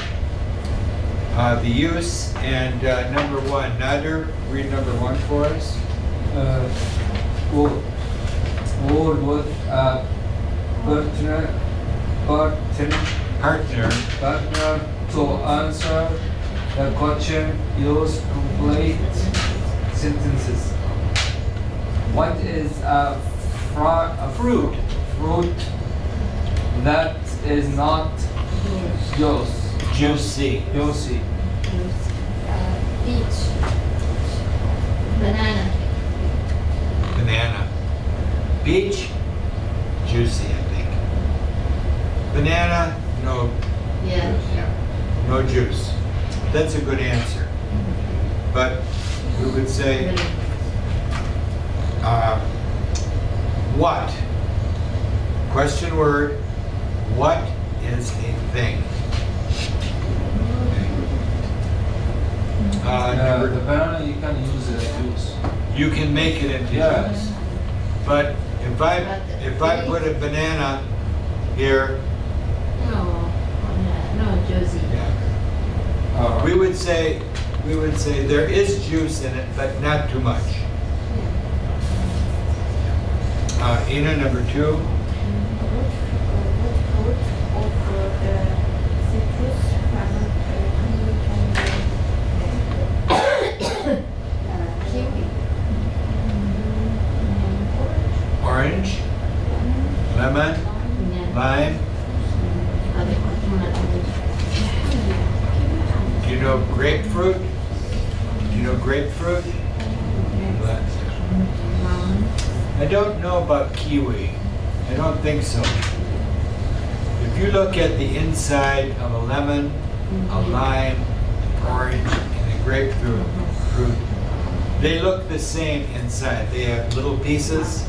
the use and number one. Nader, read number one for us.
Word with partner to answer the question. Use complete sentences. What is a
Fruit.
fruit that is not
Juicy.
juicy?
Peach. Banana.
Banana. Peach. Juicy, I think. Banana, no,
Yeah.
no juice. That's a good answer. But we would say, what? Question word, what is a thing?
The banana you can use it as juice.
You can make it into
Yes.
juice. But if I put a banana here,
No, Josie.
yeah, we would say there is juice in it, but not too much. Ina, number 2.
What fruit of the citrus
Kiwi.
Orange, lemon, lime. Do you know grapefruit? Do you know grapefruit? I don't know about kiwi. I don't think so. If you look at the inside of a lemon, a lime, orange, and a grapefruit, they look the same inside. They have little pieces.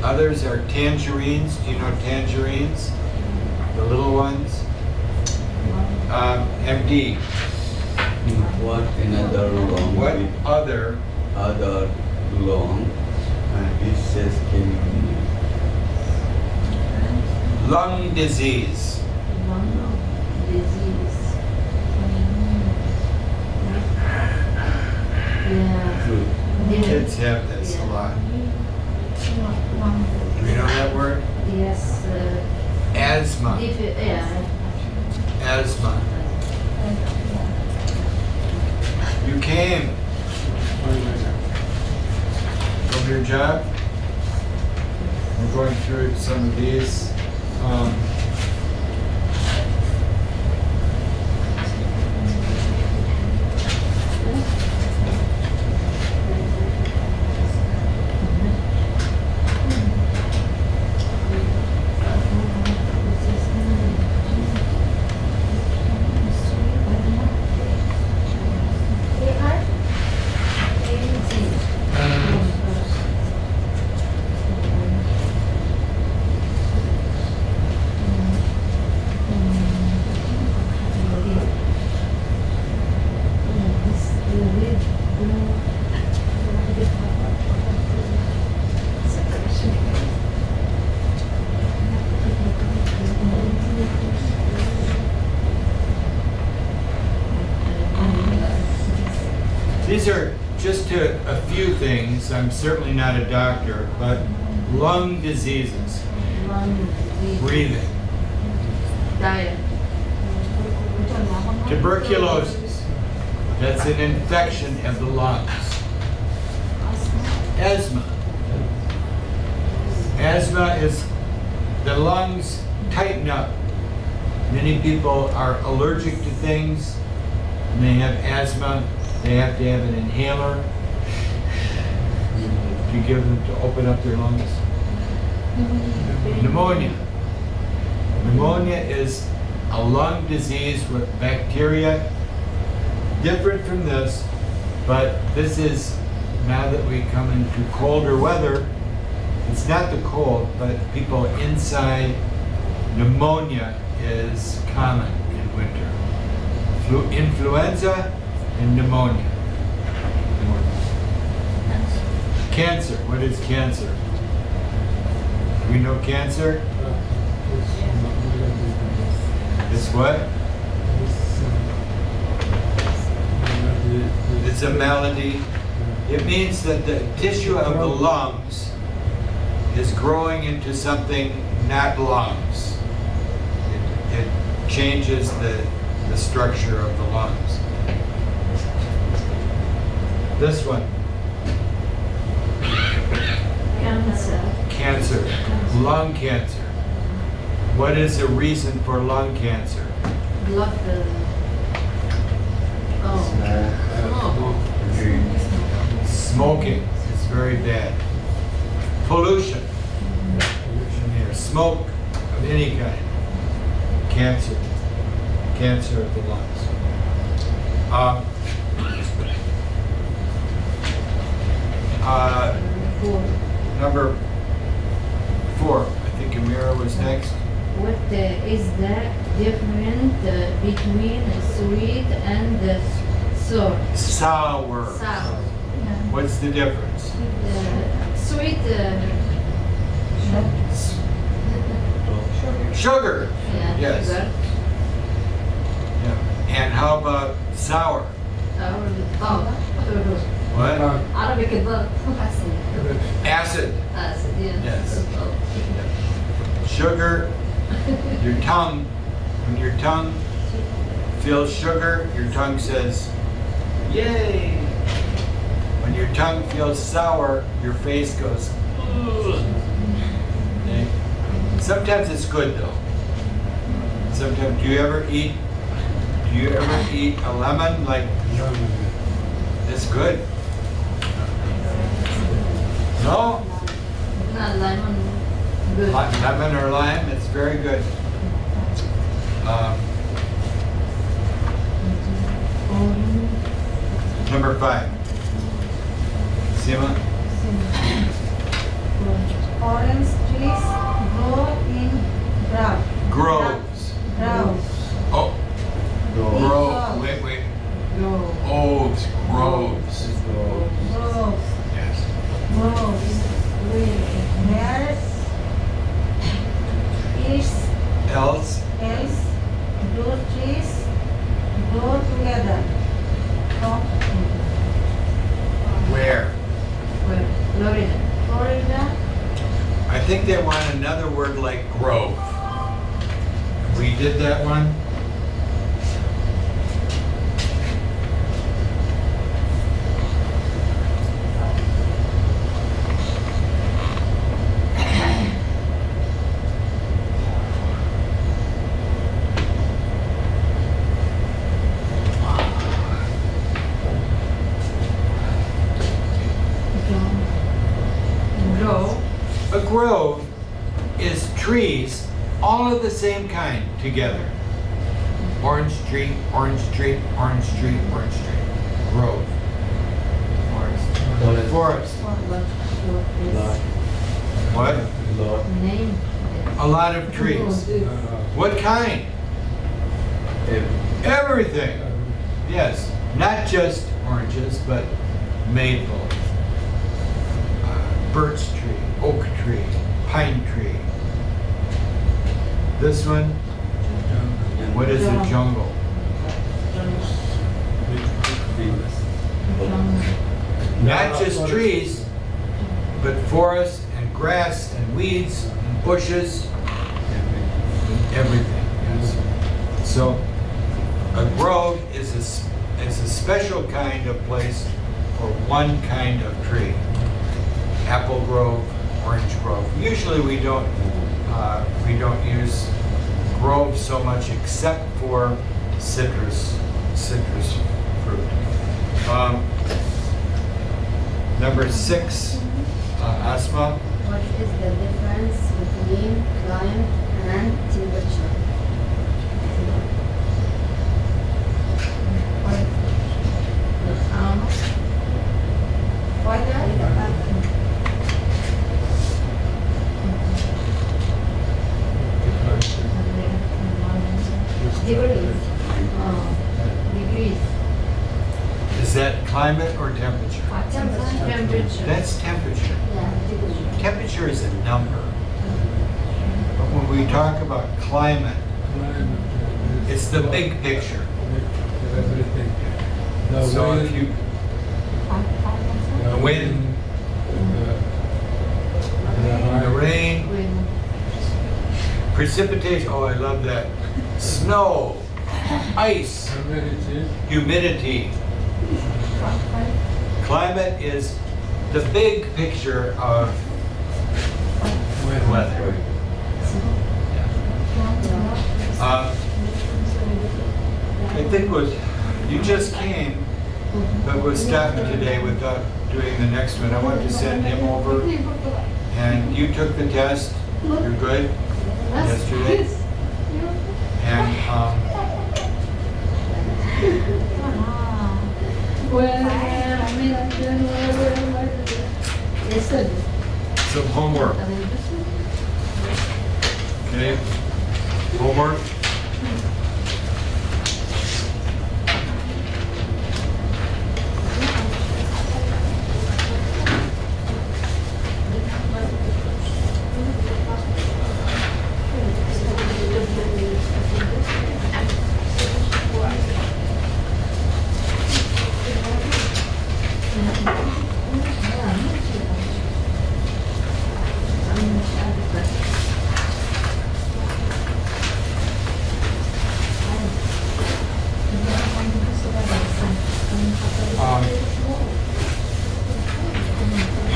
Others are tangerines. Do you know tangerines? The little ones. MD.
What another long
What
with
other
other long dishes can you
lung disease?
Disease. Yeah.
fruit?
Kids have this a lot. Do you know that word?
Yes.
Asthma.
Yeah.
Asthma. You came from your job. We're going through some of these. These are just a few things. I'm certainly not a doctor, but lung diseases, breathing,
Diet.
tuberculosis, that's an infection of the lungs. Asthma. Asthma is the lungs tighten up. Many people are allergic to things and they have asthma. They have to have an inhaler to give them to open up their lungs. Pneumonia. Pneumonia is a lung disease with bacteria, different from this, but this is, now that we come into colder weather, it's not the cold, but people inside, pneumonia is common in winter. Influenza and pneumonia. Cancer, what is cancer? Do we know cancer? It's what? It's a malady. It means that the tissue of the lungs is growing into something not lungs. It changes the structure of the lungs. This one. Cancer. Lung cancer. What is the reason for lung cancer?
Blood.
Smoking is very bad. Pollution. Smoke of any kind. cancer of the lungs.
Four.
Number 4, I think Amira was next.
What is the difference between sweet and sour?
Sour.
Sour.
What's the difference?
Sweet.
Sugar.
Yeah,
Yes.
sugar.
Yeah. And how about sour? What?
Arabic الضغط.
Acid.
Acid, yeah.
Yes. Sugar, your tongue, when your tongue feels sugar, your tongue says, yay. When your tongue feels sour, your face goes, ugh. Okay? Sometimes it's good though. Sometimes, do you ever eat a lemon? Like, it's good. No?
Not lemon. Good.
Lemon or lime, it's very good. Number 5. Sima?
Orange trees grow in drought.
Groves.
Drought.
Oh, grow. Wait.
No.
Oaks, groves.
Groves.
Yes.
Groves. Where is
Else,
else do trees grow together?
where?
Where? Florida.
Florida.
I think they want another word like grove. We did that one.
Grow.
A grove is trees, all of the same kind together. Orange tree, orange tree, orange tree, orange tree. Grove. Forest. What?
Name.
A lot of trees. What kind? Everything. Yes. Not just oranges, but maple, birch tree, oak tree, pine tree. This one, what is a jungle? Not just trees, but forest and grass and weeds and bushes, everything. Yes. So a grove is a special kind of place for one kind of tree. Apple grove, orange grove. Usually we don't use grove so much except for citrus fruit. Number 6, Asma.
What is the difference between climate and temperature?
Degrees. Degrees.
Is that climate or temperature?
Temperature.
That's temperature.
Yeah, temperature.
Temperature is a number. But when we talk about climate, it's the big picture.
Everything. The
So
wind,
if you,
the
wind, the rain,
When
precipitation, oh, I love that. Snow, ice, humidity. Climate is the big picture of weather. I think you just came, but we'll stop today without doing the next one. I want to send him over, and you took the test. You're good yesterday. Homework?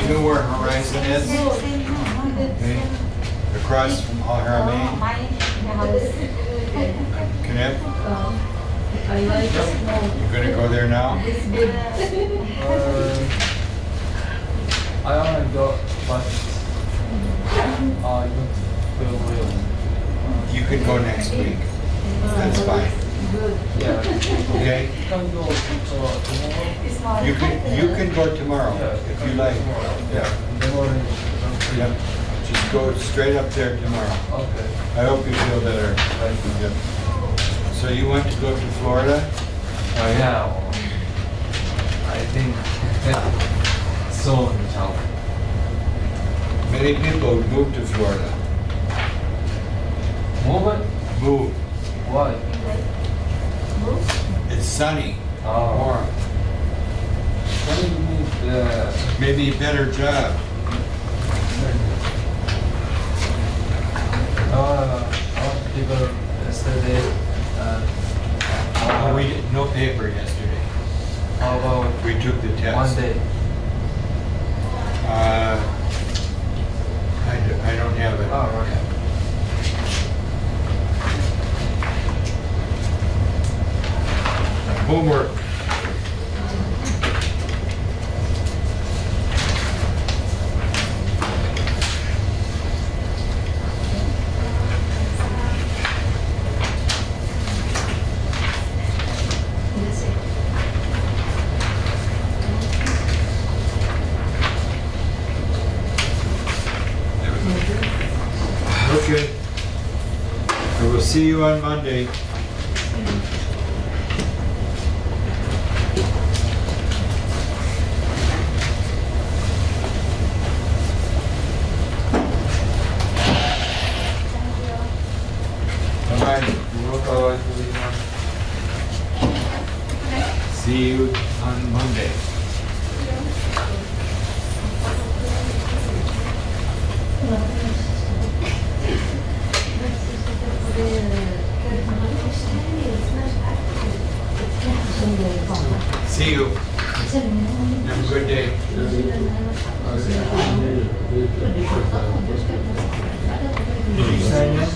You know where Horizon is? Okay. Across from Al Haramain? Connect?
I like small.
You're gonna go there now?
It's big.
I only got, but I don't feel well.
You can go next week. That's fine.
Good.
Yeah.
Okay?
Can go tomorrow.
You can go tomorrow if you like. Yeah.
In the morning.
Yep. Just go straight up there tomorrow.
Okay.
I hope you feel better. Yep. So you want to go to Florida?
Yeah. I think so.
Many people move to Florida.
Move it?
Move.
Why?
It's sunny,
Oh.
warm.
When you need
Maybe a better job.
our people yesterday.
We did no paper yesterday.
How about
We took the test.
Monday?
I don't have it.
Oh, right.
Homework. Okay. I will see you on Monday. Bye-bye. See you on Monday. See you. Have a good day. Did you sign in?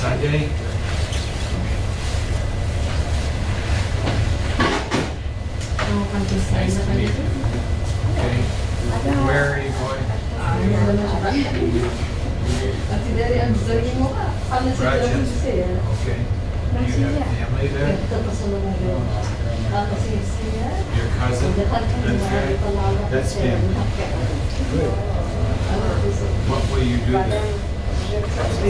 Sunday? Nice to meet you. Okay. Where are you going? Raja. Okay. Do you have family there? Your cousin lives there? That's family. Good. What will you do there? Do you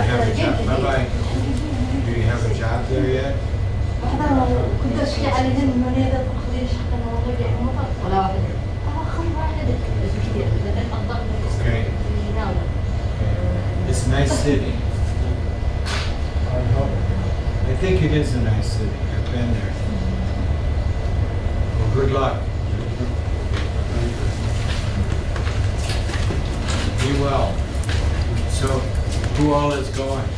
have a job? Bye-bye. Do you have a job there yet? Okay. It's a nice city. I think it is a nice city. I've been there. Well, good luck. Be well. So, who all is going?